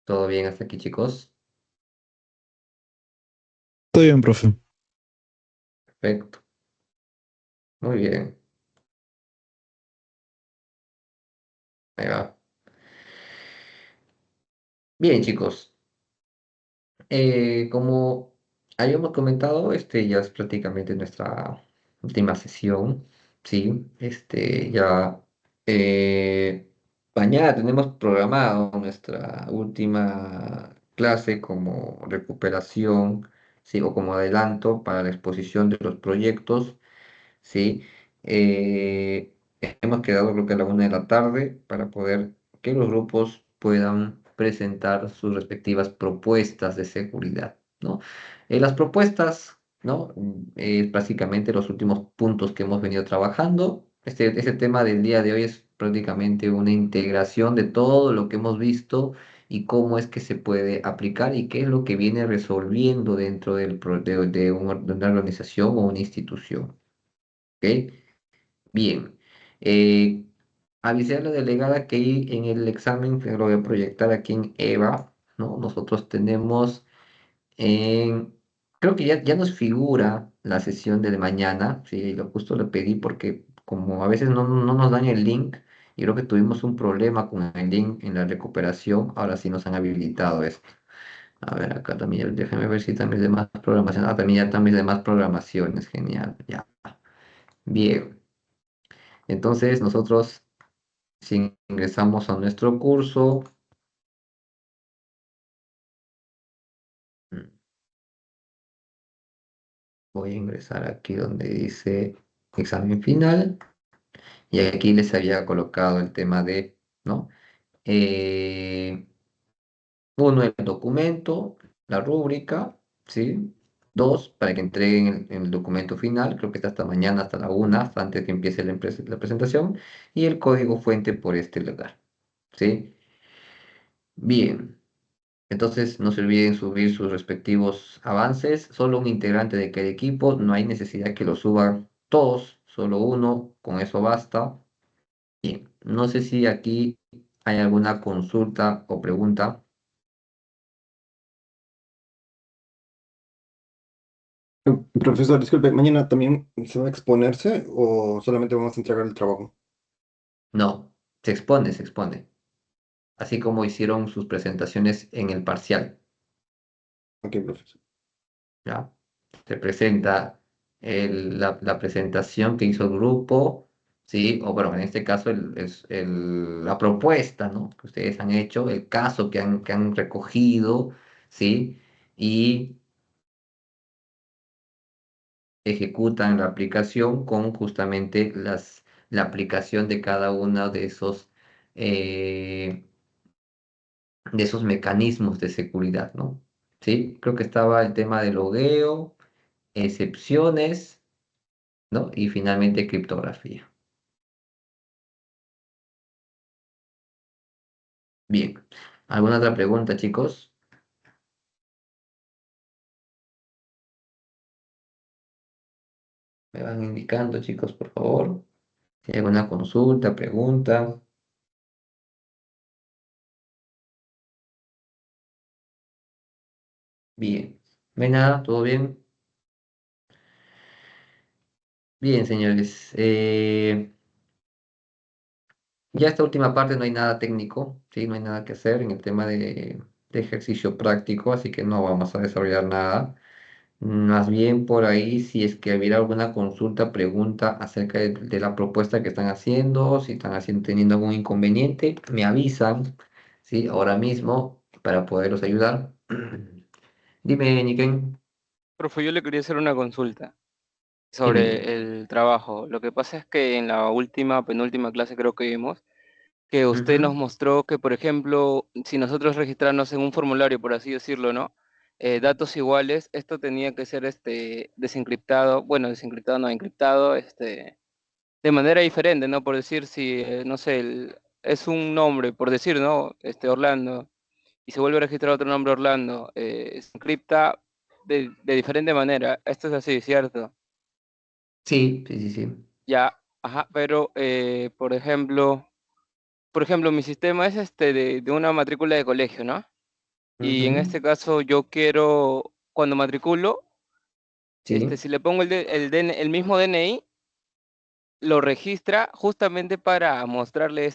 ¿Todo bien hasta aquí, chicos? Todo bien, profe. Perfecto, muy bien. Ahí va. Bien, chicos. Como habíamos comentado, ya es prácticamente nuestra última sesión, ¿sí? Ya mañana tenemos programado nuestra última clase como recuperación, ¿sí? O como adelanto para la exposición de los proyectos. ¿Sí? Hemos quedado creo que a la 1 de la tarde para poder que los grupos puedan presentar sus respectivas propuestas de seguridad, ¿no? Las propuestas, ¿no? Es básicamente los últimos puntos que hemos venido trabajando. Este tema del día de hoy es prácticamente una integración de todo lo que hemos visto y cómo es que se puede aplicar y qué es lo que viene resolviendo dentro de una organización o una institución. ¿Ok? Bien. Eh, Avisé a la delegada que ahí en el examen que lo voy a proyectar aquí en EVA, ¿no? Nosotros tenemos en... Creo que ya nos figura la sesión de mañana, sí, lo justo le pedí porque como a veces no nos dan el link, y creo que tuvimos un problema con el link en la recuperación, ahora sí nos han habilitado esto. A ver, acá también, déjame ver si también demás programación. Ah, también ya también demás programaciones, genial, ya. Bien. Entonces, nosotros, si ingresamos a nuestro curso, Voy a ingresar aquí donde dice examen final y aquí les había colocado el tema de, ¿no? Eh, Uno, el documento, la rúbrica, ¿sí? Dos, para que entreguen el documento final, creo que está hasta mañana, hasta la una, hasta antes que empiece la presentación, y el código fuente por este lugar, ¿sí? Bien, entonces no se olviden subir sus respectivos avances, solo un integrante de cada equipo, no hay necesidad que lo suban todos, solo uno, con eso basta. Bien, no sé si aquí hay alguna consulta o pregunta. Profesor, disculpe, ¿mañana también se va a exponerse o solamente vamos a entregar el trabajo? No, se expone, así como hicieron sus presentaciones en el parcial, Ok, profesor. ¿ya? Se presenta la presentación que hizo el grupo, ¿sí? O bueno, en este caso la propuesta, ¿no? Que ustedes han hecho, el caso que han recogido, ¿sí? Y ejecutan la aplicación con justamente la aplicación de cada uno eh, de esos mecanismos de seguridad, ¿no? Sí, creo que estaba el tema de logueo, excepciones, ¿no? Y finalmente criptografía. Bien. ¿Alguna otra pregunta, chicos? Me van indicando, chicos, por favor. Si hay alguna consulta, pregunta. Bien. ¿No hay nada? ¿Todo bien? Bien, señores. Ya esta última parte no hay nada técnico, ¿sí? No hay nada que hacer en el tema de ejercicio práctico, así que no vamos a desarrollar nada. Más bien por ahí, si es que hubiera alguna consulta, pregunta acerca de la propuesta que están haciendo, si están teniendo algún inconveniente, me avisan, ¿sí? Ahora mismo para poderlos ayudar. Dime, Niken. Profe, yo le quería hacer una consulta Dime, dime. sobre el trabajo. Lo que pasa es que en la última, penúltima clase creo que vimos que usted nos Ujú. mostró que, por ejemplo, si nosotros registrarnos en un formulario, por así decirlo, ¿no? Datos iguales, esto tenía que ser desencriptado, bueno, desencriptado, no, encriptado, de manera diferente, ¿no? Por decir si, no sé, es un nombre, por decir, ¿no? Orlando, y se vuelve a registrar otro nombre Orlando, se encripta de diferente manera. Esto es así, ¿cierto? Sí, sí, sí, sí. Ya, ajá, pero por ejemplo, mi sistema es de una matrícula de colegio, ¿no? Y en Ujú. este caso yo quiero, cuando matriculo, Sí. si le pongo el mismo DNI, lo registra justamente para mostrarle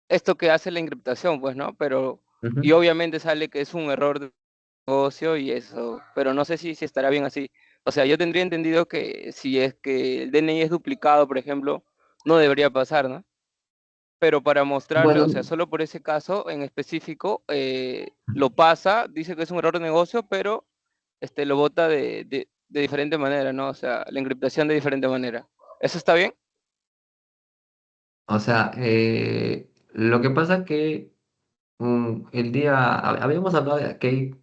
esto que hace la encriptación, pues, ¿no? Pero, y Ujú. obviamente sale que es un error de negocio y eso, pero no sé si estará bien así. O sea, yo tendría entendido que si es que el DNI es duplicado, por ejemplo, no debería pasar, ¿no? Pero para mostrarle, o sea, Bueno, solo por ese caso en específico, lo pasa, dice que es un error de negocio, pero lo bota de diferente manera, ¿no? O sea, la encriptación de diferente manera. ¿Eso está bien? o sea, lo que pasa que habíamos hablado de que hay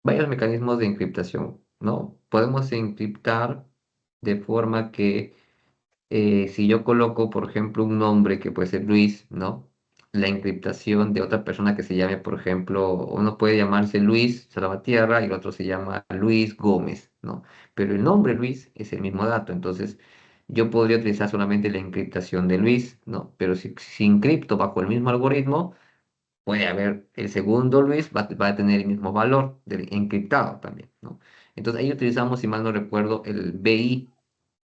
varios mecanismos de encriptación, ¿no? Podemos encriptar de forma que si yo coloco, por ejemplo, un nombre que puede ser Luis, ¿no? La encriptación de otra persona que se llame, por ejemplo, uno puede llamarse Luis Salvatierra y el otro se llama Luis Gómez, ¿no? Pero el nombre Luis es el mismo dato, entonces yo podría utilizar solamente la encriptación de Luis, ¿no? Pero si encripto bajo el mismo algoritmo, puede haber el segundo Luis, va a tener el mismo valor del encriptado también, ¿no? Entonces ahí utilizamos, si mal no recuerdo, el BI,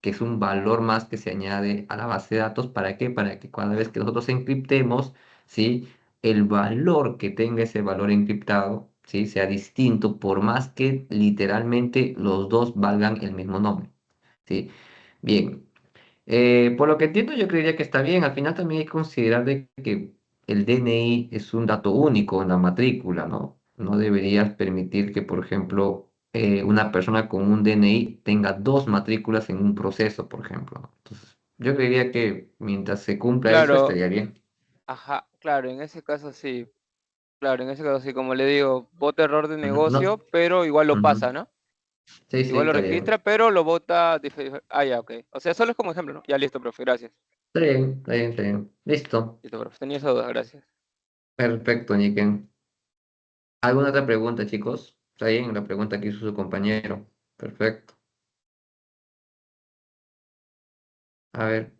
que es un valor más que se añade a la base de datos. ¿Para qué? Para que cada vez que nosotros encriptemos, ¿sí? El valor que tenga ese valor encriptado, ¿sí? Sea distinto, por más que literalmente los dos valgan el mismo nombre, ¿sí? Bien. Por lo que entiendo, yo creería que está bien. Al final también hay que considerar de que el DNI es un dato único en la matrícula, ¿no? No deberías permitir que, por ejemplo, una persona con un DNI tenga dos matrículas en un proceso, por ejemplo, ¿no? Entonces, yo creería que mientras se cumpla eso Claro, estaría bien. ajá, claro, en ese caso sí. Claro, en ese caso sí, como le digo, vota error de Ujú, no, negocio, pero igual lo ujú. pasa, ¿no? Sí, sí, Igual lo está bien. registra, pero lo vota. Ah, ya, ok. O sea, solo es como ejemplo, ¿no? Ya listo, profe, gracias. Está bien, está bien, está bien. Listo. Listo, profe. Tenía esa duda, gracias. Perfecto, Niken. ¿Alguna otra pregunta, chicos? Está bien, la pregunta que hizo su compañero. Perfecto. A ver,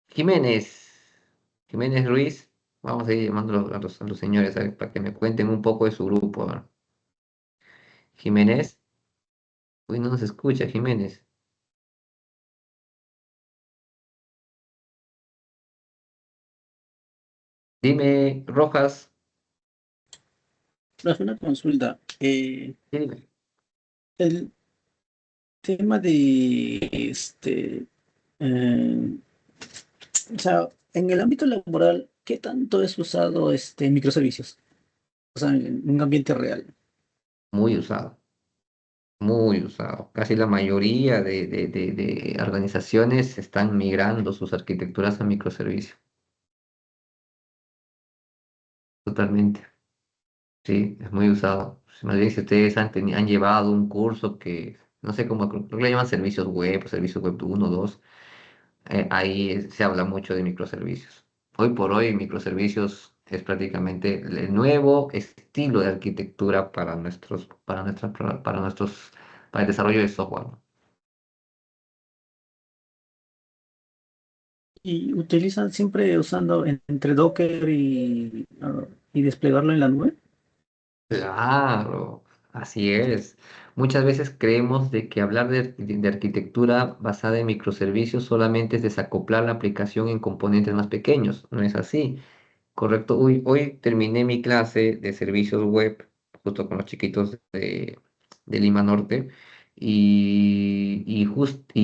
Jiménez. Jiménez Ruiz. Vamos a ir llamando a los señores, a ver, para que me cuenten un poco de su grupo. A ver. Jiménez. Uy, no nos escucha, Jiménez. Dime, Rojas. Profe, una consulta. Sí, dime. El tema de eh, o sea, en el ámbito laboral, ¿qué tanto es usado microservicios? O sea, en un ambiente real. Muy usado. Muy usado. Casi la mayoría de organizaciones están migrando sus arquitecturas a microservicios. Totalmente. Sí, es muy usado. Si más bien, si ustedes han llevado un curso que, no sé cómo, creo que le llaman servicios web 1 2, ahí se habla mucho de microservicios. Hoy por hoy, microservicios es prácticamente el nuevo estilo de arquitectura para el desarrollo de software, ¿no? Y utilizan siempre usando entre Docker y desplegarlo en la nube. Claro, así es. Muchas veces creemos de que hablar de arquitectura basada en microservicios solamente es desacoplar la aplicación en componentes más pequeños. No es así. Correcto. Hoy terminé mi clase de servicios web justo con los chiquitos de Lima Norte y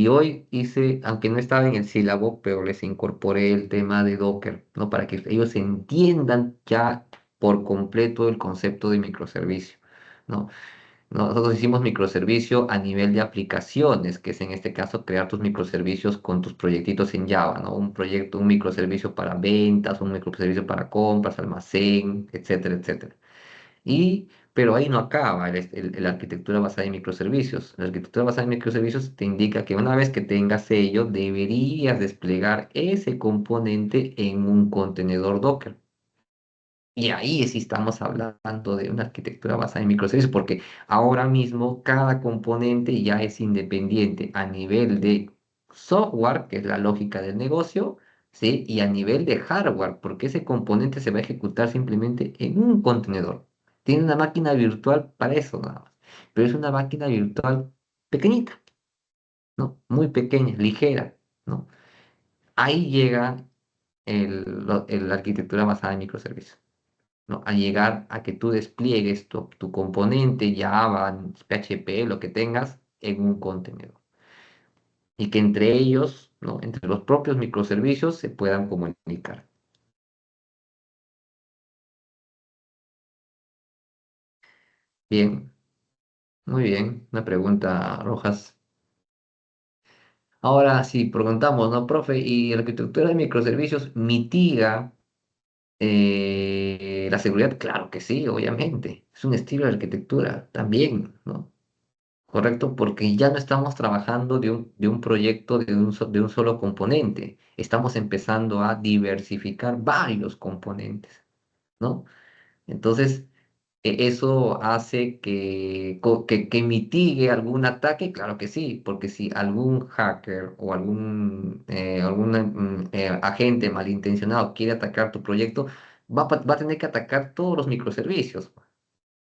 hoy hice, aunque no estaba en el sílabo, pero les incorporé el tema de Docker, ¿no? Para que ellos entiendan ya por completo el concepto de microservicio, ¿no? Nosotros hicimos microservicio a nivel de aplicaciones, que es en este caso crear tus microservicios con tus proyectitos en Java, ¿no? Un proyecto, un microservicio para ventas, un microservicio para compras, almacén, etcétera, etcétera. Pero ahí no acaba la arquitectura basada en microservicios. La arquitectura basada en microservicios te indica que una vez que tengas ello, deberías desplegar ese componente en un contenedor Docker. Y ahí sí estamos hablando de una arquitectura basada en microservicios, porque ahora mismo cada componente ya es independiente a nivel de software, que es la lógica del negocio, ¿sí? Y a nivel de hardware, porque ese componente se va a ejecutar simplemente en un contenedor. Tiene una máquina virtual para eso nada más, pero es una máquina virtual pequeñita, ¿no? Muy pequeña, ligera, ¿no? Ahí llega la arquitectura basada en microservicios, ¿no? A llegar a que tú despliegues tu componente Java, PHP, lo que tengas, en un contenedor. Y que entre ellos, ¿no? Entre los propios microservicios se puedan comunicar. Bien, muy bien. Una pregunta, Rojas. Ahora sí, preguntamos, ¿no, profe? ¿Y la arquitectura de microservicios mitiga la seguridad? Claro que sí, obviamente. Es un estilo de arquitectura también, ¿no? Correcto, porque ya no estamos trabajando de un proyecto de un solo componente. Estamos empezando a diversificar varios componentes, ¿no? Entonces, eso hace que mitigue algún ataque, claro que sí, porque si algún hacker o algún agente malintencionado quiere atacar tu proyecto, va a tener que atacar todos los microservicios.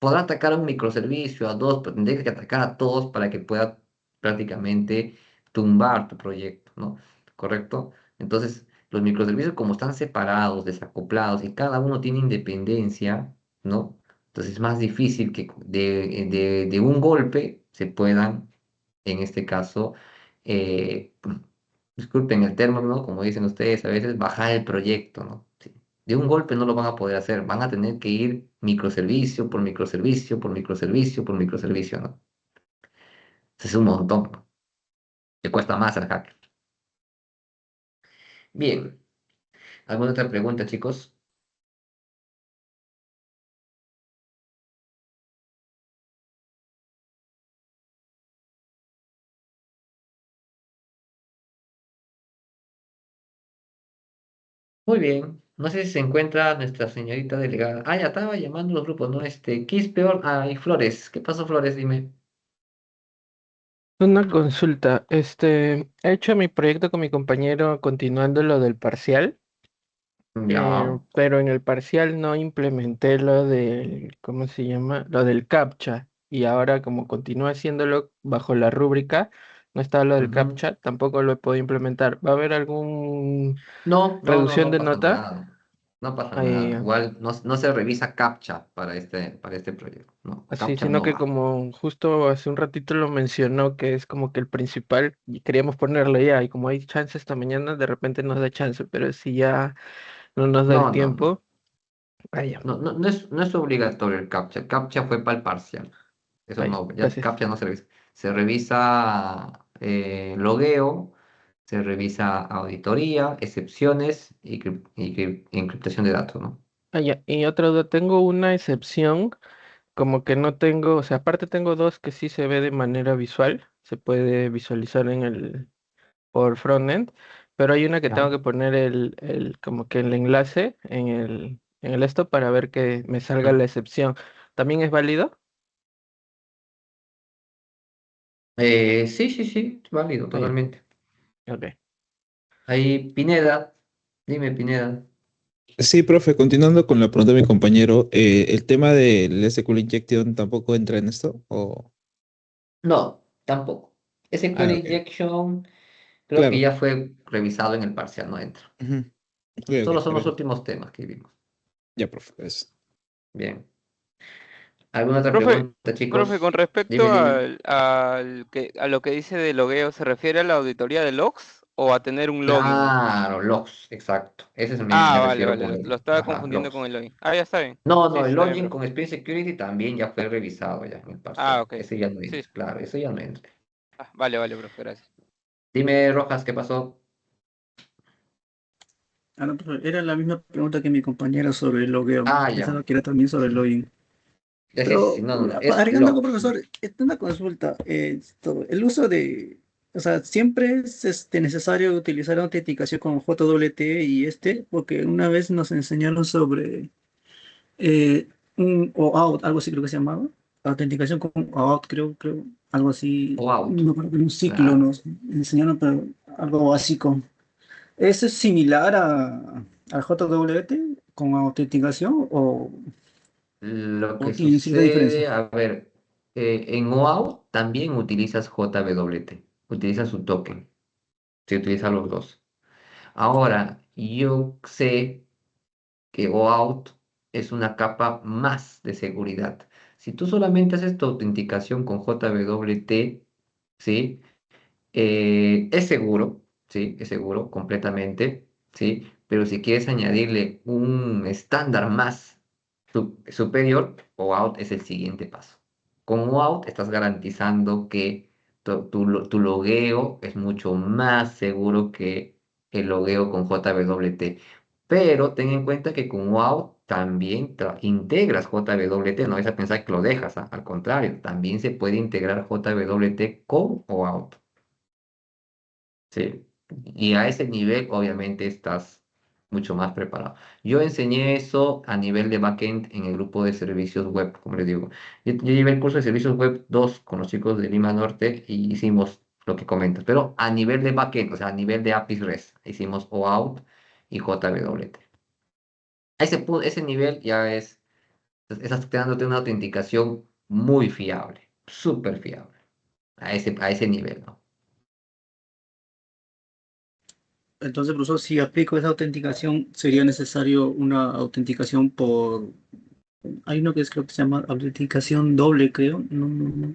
Podrá atacar a un microservicio, a dos, pero tendría que atacar a todos para que pueda prácticamente tumbar tu proyecto, ¿no? ¿Correcto? Entonces, los microservicios como están separados, desacoplados y cada uno tiene independencia, ¿no? Entonces es más difícil que de un golpe se puedan, en este caso, disculpen el término, ¿no? Como dicen ustedes a veces, bajar el proyecto, ¿no? Sí. De un golpe no lo van a poder hacer. Van a tener que ir microservicio por microservicio, por microservicio, por microservicio, ¿no? Es un montón, ¿no? Le cuesta más al hacker. Bien. ¿Alguna otra pregunta, chicos? Muy bien. No sé si se encuentra nuestra señorita delegada. Ah, ya estaba llamando los grupos, ¿no? ¿Qué es peor? Ah, y Flores. ¿Qué pasó, Flores? Dime. Una consulta. He hecho mi proyecto con mi compañero continuando lo del parcial, Ya. pero en el parcial no implementé lo del, ¿cómo se llama? Lo del CAPTCHA. Y ahora como continúo haciéndolo bajo la rúbrica, no está lo del Ujú. CAPTCHA, tampoco lo he podido implementar. ¿Va a haber algún No, no, no, reducción no de pasa nota? nada. No pasa Ahí, nada. Igual no se revisa CAPTCHA para este proyecto. No, así, CAPTCHA sino no que va. como justo hace un ratito lo mencionó, que es como que el principal, y queríamos ponerlo ya, y como hay chance esta mañana, de repente nos da chance, pero si ya no nos da el No, no, no. tiempo, vaya, No es obligatorio el CAPTCHA. El CAPTCHA fue para el parcial. Eso vaya, no, ya el gracias. CAPTCHA no se revisa. Se revisa logueo, se revisa auditoría, excepciones y encriptación de datos, ¿no? Ah, ya, y otra duda, tengo una excepción, como que no tengo, o sea, aparte tengo dos que sí se ve de manera visual, se puede visualizar por frontend, pero hay una que tengo ¿Ya? que poner como que el enlace en el esto para ver que me salga la excepción. ¿También es válido? Sí, sí, sí, es válido, Ah, ya, totalmente. ok. Ahí, Pineda, dime, Pineda. Sí, profe, continuando con la pregunta de mi compañero, ¿el tema del SQL Injection tampoco entra en esto? ¿O? No, tampoco. SQL Ah, ok. Injection creo que Claro. ya fue revisado en el parcial, no entra. Ujú. Ok, Solo ok, son los gracias. últimos temas que vimos. Ya, profe, gracias. Bien. ¿Alguna otra Profe, pregunta, profe, con chicos? Dime, respecto dime. a lo que dice de logueo, ¿se refiere a la auditoría de logs o a tener un login? Claro, logs, exacto. Ese es, me Ah, vale, refiero vale, con lo el, estaba ajá, confundiendo con logs. el login. Ah, ya está bien. No, Sí, no, sí, el está bien, login profe. con Spring Security también ya fue revisado ya en el Ah, parcial. ok. Ese ya no Sí, entra, claro, ese ya no entra. vale, vale, profe, gracias. Dime, Rojas, ¿qué pasó? Ah, no, pero era la misma pregunta que mi compañera sobre el logueo. Ah, ya. Pensaba que era también sobre el login. Sí, sí, sí, Pero no, no, no, es agregando algo, logs. profesor, una consulta. El uso de, o sea, siempre es necesario utilizar autenticación con JWT y porque una vez nos enseñaron sobre un OAuth, algo así creo que se llamaba. Autenticación con OAuth, creo, algo así. O out, No me acuerdo, en un ciclo claro. nos enseñaron, pero algo básico. ¿Eso es similar al JWT con autenticación Lo o que tiene cierta diferencia? sucede, a ver, en OAuth también utilizas JWT, utilizas su token, se utiliza los dos. Ahora, yo sé que OAuth es una capa más de seguridad. Si tú solamente haces tu autenticación con JWT, ¿sí? Es seguro, ¿sí? Es seguro completamente, ¿sí? Pero si quieres añadirle un estándar más superior, OAuth es el siguiente paso. Con OAuth estás garantizando que tu logueo es mucho más seguro que el logueo con JWT. Pero ten en cuenta que con OAuth también integras JWT, no es a pensar que lo dejas, al contrario, también se puede integrar JWT con OAuth. Sí, y a ese nivel obviamente estás mucho más preparado. Yo enseñé eso a nivel de backend en el grupo de servicios web, como les digo. Yo llevé el curso de servicios web 2 con los chicos de Lima Norte y hicimos lo que comentas, pero a nivel de backend, o sea, a nivel de APIs REST, hicimos OAuth y JWT. Ese nivel ya estás dándote una autenticación muy fiable, súper fiable, a ese nivel, ¿no? Entonces, profesor, si aplico esa autenticación, sería necesario una autenticación por... Hay uno que creo que se llama autenticación doble, creo.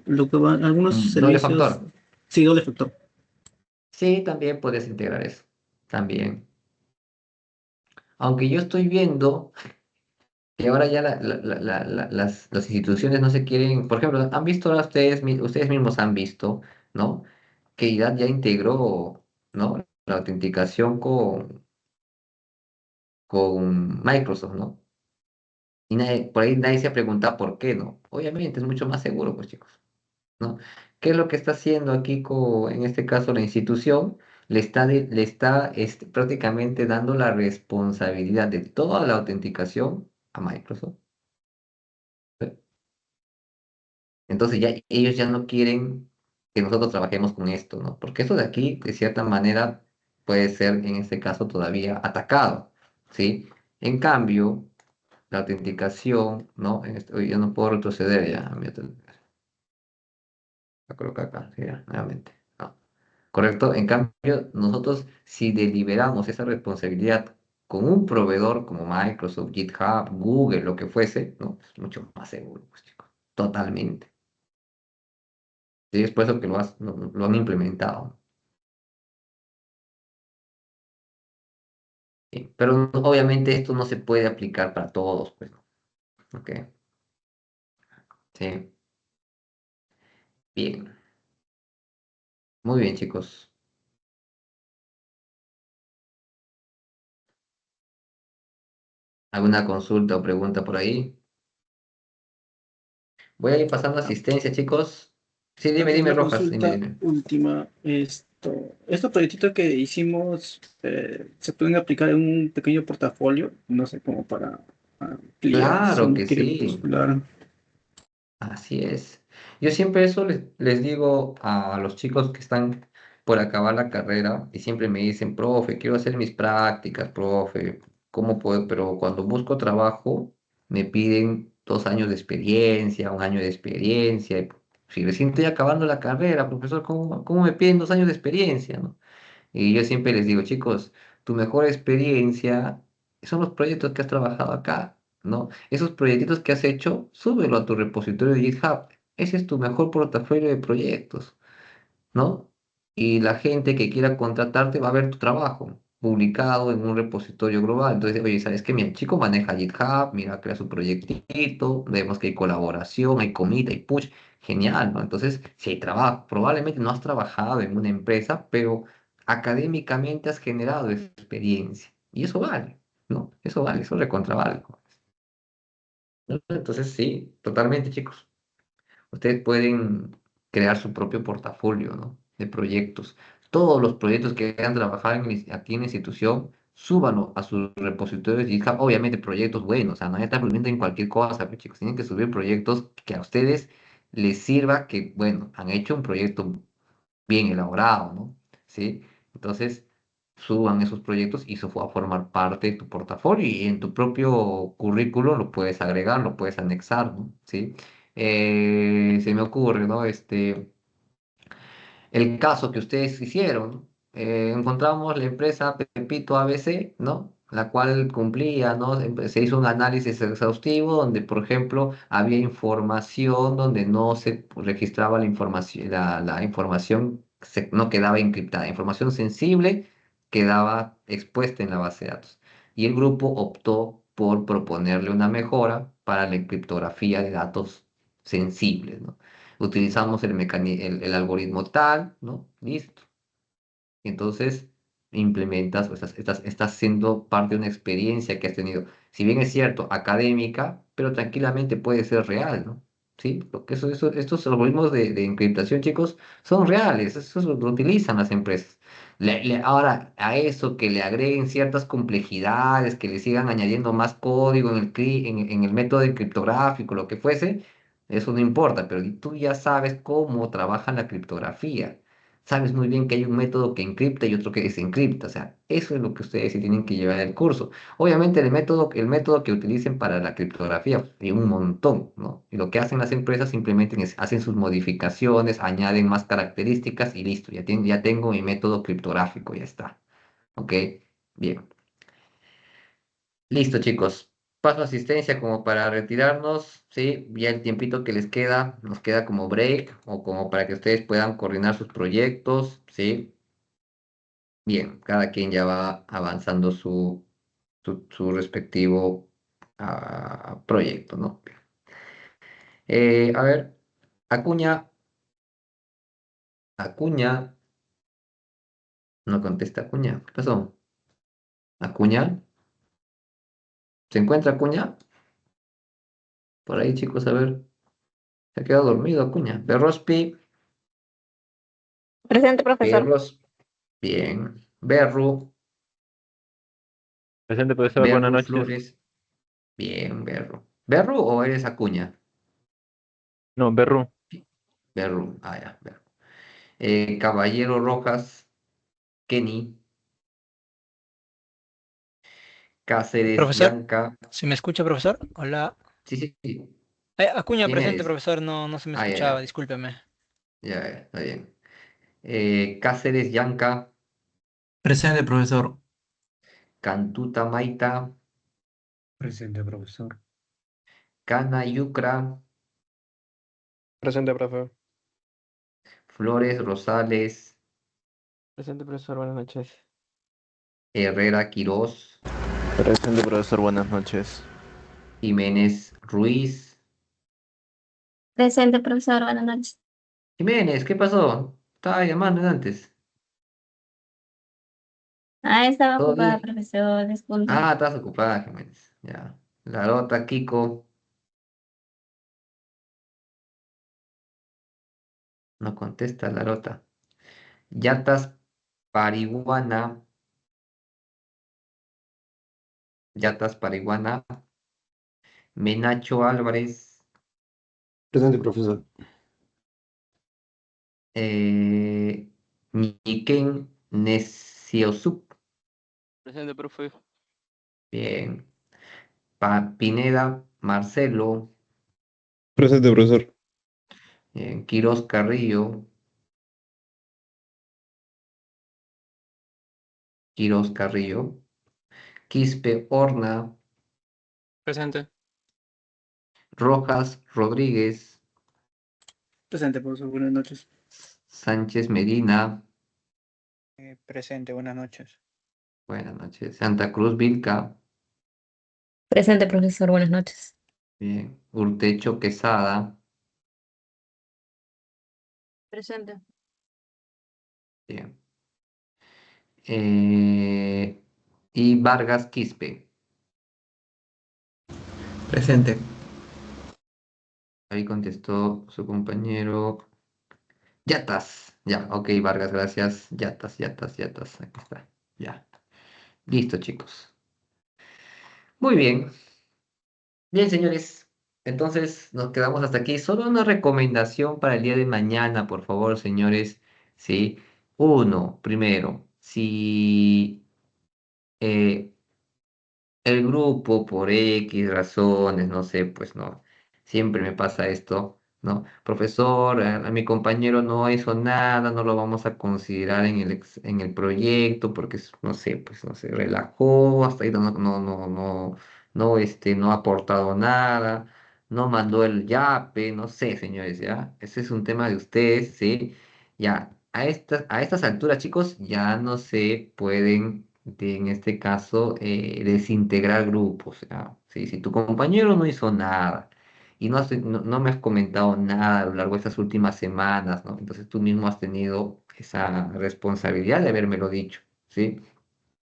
Lo que van, algunos Doble servicios... factor. Sí, doble factor. Sí, también puedes integrar eso. También. Aunque yo estoy viendo que ahora ya las instituciones no se quieren, por ejemplo, han visto ahora ustedes, ustedes mismos han visto, ¿no? Que IDAT ya integró, ¿no? La autenticación con Microsoft, ¿no? Y por ahí nadie se ha preguntado por qué, ¿no? Obviamente es mucho más seguro, pues chicos, ¿no? ¿Qué es lo que está haciendo aquí en este caso la institución? Le está prácticamente dando la responsabilidad de toda la autenticación a Microsoft. ¿Sí? Entonces ya ellos ya no quieren que nosotros trabajemos con esto, ¿no? Porque eso de aquí, de cierta manera, puede ser en este caso todavía atacado, ¿sí? En cambio, la autenticación, ¿no? Oye, yo no puedo retroceder ya. La coloco acá, sí, ya, nuevamente. No. Correcto. En cambio, nosotros si deliberamos esa responsabilidad con un proveedor como Microsoft, GitHub, Google, lo que fuese, ¿no? Es mucho más seguro, pues, chicos. Totalmente. Y es por eso que lo han implementado. ¿Sí? Pero obviamente esto no se puede aplicar para todos, pues, ¿no? Ok. Sí. Bien. Muy bien, chicos. ¿Alguna consulta o pregunta por ahí? Voy a ir pasando Ah, asistencia, chicos. Sí, dime, también dime, una Rojas, dime, consulta dime. última. Estos proyectitos que hicimos se pueden aplicar en un pequeño portafolio, no sé, como para ampliar si Claro uno que quiere sí. postular. Así es. Yo siempre eso les digo a los chicos que están por acabar la carrera y siempre me dicen, profe, quiero hacer mis prácticas, profe, ¿cómo puedo? Pero cuando busco trabajo me piden 2 años de experiencia, un año de experiencia. Y si recién estoy acabando la carrera, profesor, ¿cómo me piden 2 años de experiencia, no? Y yo siempre les digo, chicos, tu mejor experiencia son los proyectos que has trabajado acá, ¿no? Esos proyectitos que has hecho, súbelo a tu repositorio de GitHub. Ese es tu mejor portafolio de proyectos, ¿no? Y la gente que quiera contratarte va a ver tu trabajo publicado en un repositorio global. Entonces, oye, ¿sabes qué? Mi chico maneja GitHub, mira, crea su proyectito, vemos que hay colaboración, hay commit, hay push, genial, ¿no? Entonces, si hay trabajo, probablemente no has trabajado en una empresa, pero académicamente has generado experiencia. Y eso vale, ¿no? Eso vale, eso recontra vale. ¿No? Entonces, sí, totalmente, chicos. Ustedes pueden crear su propio portafolio, ¿no? De proyectos. Todos los proyectos que hayan trabajado aquí en la institución, súbanlo a sus repositorios de GitHub. Obviamente proyectos buenos, o sea, no están poniendo en cualquier cosa, pero chicos, tienen que subir proyectos que a ustedes les sirva, que, bueno, han hecho un proyecto bien elaborado, ¿no? ¿Sí? Entonces, suban esos proyectos y eso va a formar parte de tu portafolio y en tu propio currículo lo puedes agregar, lo puedes anexar, ¿no? ¿Sí? Se me ocurre, ¿no? El caso que ustedes hicieron, encontramos la empresa Pepito ABC, ¿no? La cual cumplía, ¿no? Se hizo un análisis exhaustivo donde, por ejemplo, había información donde no se registraba la información no quedaba encriptada, información sensible quedaba expuesta en la base de datos. Y el grupo optó por proponerle una mejora para la encriptografía de datos sensibles, ¿no? Utilizamos el algoritmo tal, ¿no? Listo. Entonces, implementas, o estás siendo parte de una experiencia que has tenido. Si bien es cierto, académica, pero tranquilamente puede ser real, ¿no? ¿Sí? Porque estos algoritmos de encriptación, chicos, son reales, eso lo utilizan las empresas. Ahora, a eso que le agreguen ciertas complejidades, que le sigan añadiendo más código en el método criptográfico, lo que fuese, eso no importa, pero tú ya sabes cómo trabaja la criptografía. Sabes muy bien que hay un método que encripta y otro que desencripta. O sea, eso es lo que ustedes sí tienen que llevar el curso. Obviamente el método que utilicen para la criptografía, pues, hay un montón, ¿no? Y lo que hacen las empresas simplemente hacen sus modificaciones, añaden más características y listo, ya tengo mi método criptográfico, ya está. ¿Ok? Bien. Listo, chicos. Paso a asistencia como para retirarnos, ¿sí? Ya el tiempito que les queda, nos queda como break o como para que ustedes puedan coordinar sus proyectos, ¿sí? Bien, cada quien ya va avanzando su respectivo proyecto, ¿no? A ver, Acuña, Acuña, no contesta Acuña. ¿Qué pasó? ¿Acuña? ¿Se encuentra Acuña? Por ahí, chicos, a ver. Se ha quedado dormido Acuña. Berrospi, Presente, profesor. Berros, bien. Berru, Presente, profesor, buenas Berru noches. Flores, bien, Berru. ¿Berru o eres Acuña? No, Berru. Berru, ya, Berru. Caballero Rojas, Kenny, Cáceres, Profesor, Yanka. ¿se me escucha, profesor? Hola. Sí, sí, sí. Acuña ¿Quién presente, eres? profesor, no se me Ya, escuchaba, ya, discúlpeme. ya, ya, está bien. Cáceres, Yanka, Presente, profesor. Cantuta, Maita, Presente, profesor. Cana, Yucra, Presente, profe. Flores, Rosales, Presente, profesor, buenas noches. Herrera, Quirós, Presente, profesor, buenas noches. Jiménez, Ruiz. Presente, profesor. Buenas noches. Jiménez, ¿qué pasó? Estaba llamando antes. Estaba ¿Todo ocupada, bien? profesor. Disculpe. Estás ocupada, Jiménez. Ya. Larota, Kiko. No contesta Larota. Yatas, Parihuana. Yatas, Parihuana. Menacho Álvarez. Presente, profesor. Niken Nesiosup. Presente, profe. Bien. Pineda, Marcelo. Presente, profesor. Bien. Quirós Carrillo. Quirós Carrillo. Quispe Horna. Presente. Rojas Rodríguez. Presente, profesor. Buenas noches. Sánchez Medina. Presente, buenas noches. Buenas noches. Santa Cruz Vilca. Presente, profesor. Buenas noches. Bien. Urtecho Quesada. Presente. Bien. Y Vargas Quispe. Presente. Ahí contestó su compañero. Yatas. Ya, ok, Vargas, gracias. Yatas, yatas, yatas. Aquí está. Ya. Listo, chicos. Muy bien. Bien, señores. Entonces nos quedamos hasta aquí. Solo una recomendación para el día de mañana, por favor, señores. Sí. Uno, primero, si eh, el grupo por X razones, no sé, pues no, siempre me pasa esto, ¿no? Profesor, a mi compañero no hizo nada, no lo vamos a considerar en el proyecto porque, no sé, pues no se relajó, hasta ahí no ha aportado nada, no mandó el yape, no sé, señores, ¿ya? Ese es un tema de ustedes, ¿sí? Ya, a estas alturas, chicos, ya no se pueden en este caso, desintegrar grupos. ¿Ya? Sí, si tu compañero no hizo nada y no me has comentado nada a lo largo de estas últimas semanas, ¿no? Entonces tú mismo has tenido esa responsabilidad de habérmelo dicho, ¿sí?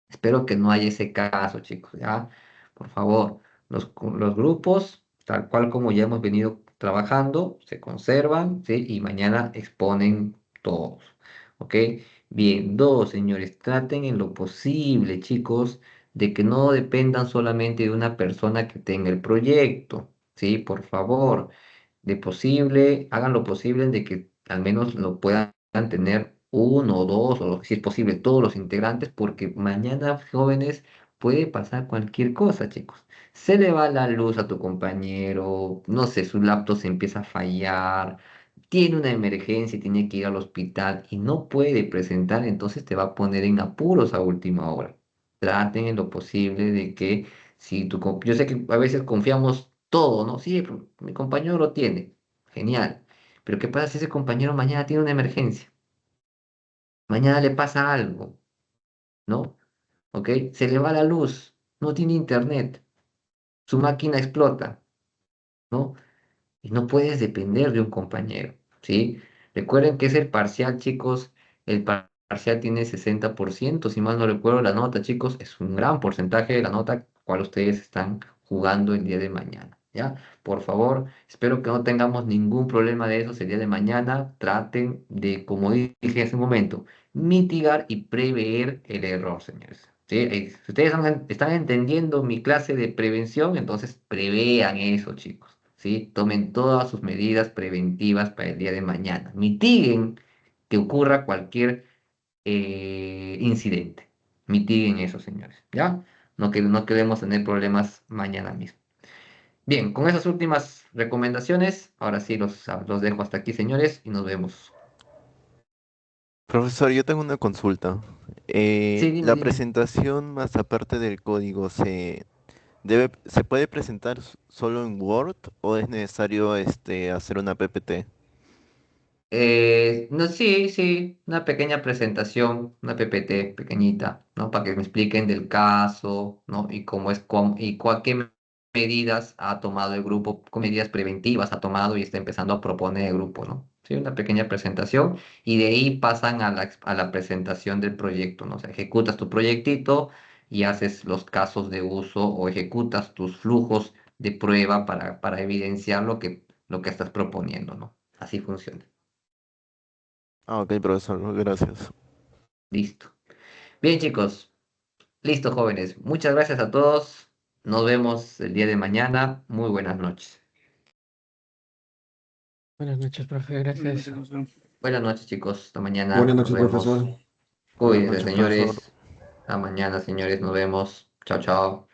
Espero que no haya ese caso, chicos, ¿ya? Por favor, los grupos, tal cual como ya hemos venido trabajando, se conservan, ¿sí? Y mañana exponen todos, ¿ok? Bien, dos, señores, traten en lo posible, chicos, de que no dependan solamente de una persona que tenga el proyecto, ¿sí? Por favor, de posible, hagan lo posible de que al menos lo puedan tener uno o dos, o si es posible todos los integrantes, porque mañana, jóvenes, puede pasar cualquier cosa, chicos. Se le va la luz a tu compañero, no sé, su laptop se empieza a fallar, tiene una emergencia y tiene que ir al hospital y no puede presentar, entonces te va a poner en apuros a última hora. Traten en lo posible de que si yo sé que a veces confiamos todo, ¿no? Sí, pero mi compañero lo tiene. Genial. Pero ¿qué pasa si ese compañero mañana tiene una emergencia? Mañana le pasa algo, ¿no? ¿Ok? Se le va la luz. no tiene internet, su máquina explota, ¿no? Y no puedes depender de un compañero, ¿sí? Recuerden que es el parcial, chicos. El parcial tiene 60%, si mal no recuerdo la nota, chicos, es un gran porcentaje de la nota cual ustedes están jugando el día de mañana, ¿ya? Por favor, espero que no tengamos ningún problema de eso el día de mañana. Traten de, como dije hace un momento, mitigar y prever el error, señores. ¿Sí? Si ustedes están entendiendo mi clase de prevención, entonces prevean eso, chicos. ¿Sí? Tomen todas sus medidas preventivas para el día de mañana. Mitiguen que ocurra cualquier incidente. Mitiguen eso, señores. ¿Ya? No queremos tener problemas mañana mismo. Bien, con esas últimas recomendaciones, ahora sí los dejo hasta aquí, señores, y nos vemos. Profesor, yo tengo una consulta. Sí, dime, La dime. presentación más aparte del código, ¿se puede presentar solo en Word o es necesario hacer una PPT? No, sí, sí, una pequeña presentación, una PPT pequeñita, ¿no? Para que me expliquen del caso, ¿no? Y cómo es, qué medidas ha tomado el grupo, qué medidas preventivas ha tomado y está empezando a proponer el grupo, ¿no? Sí, una pequeña presentación y de ahí pasan a la presentación del proyecto, ¿no? O sea, ejecutas tu proyectito y haces los casos de uso o ejecutas tus flujos de prueba para evidenciar lo que estás proponiendo, ¿no? Así funciona. Ah, ok, profesor, gracias. Listo. Bien, chicos. Listo, jóvenes. Muchas gracias a todos. Nos vemos el día de mañana. Muy buenas noches. Buenas noches, profe, Buenas gracias. noches, profesor. Buenas noches, chicos. Hasta mañana. Buenas Nos noches, profesor. vemos. Buenas Cuídense, Noches, noches. profesor. señores. Hasta mañana, señores. Nos vemos. Chao, chao.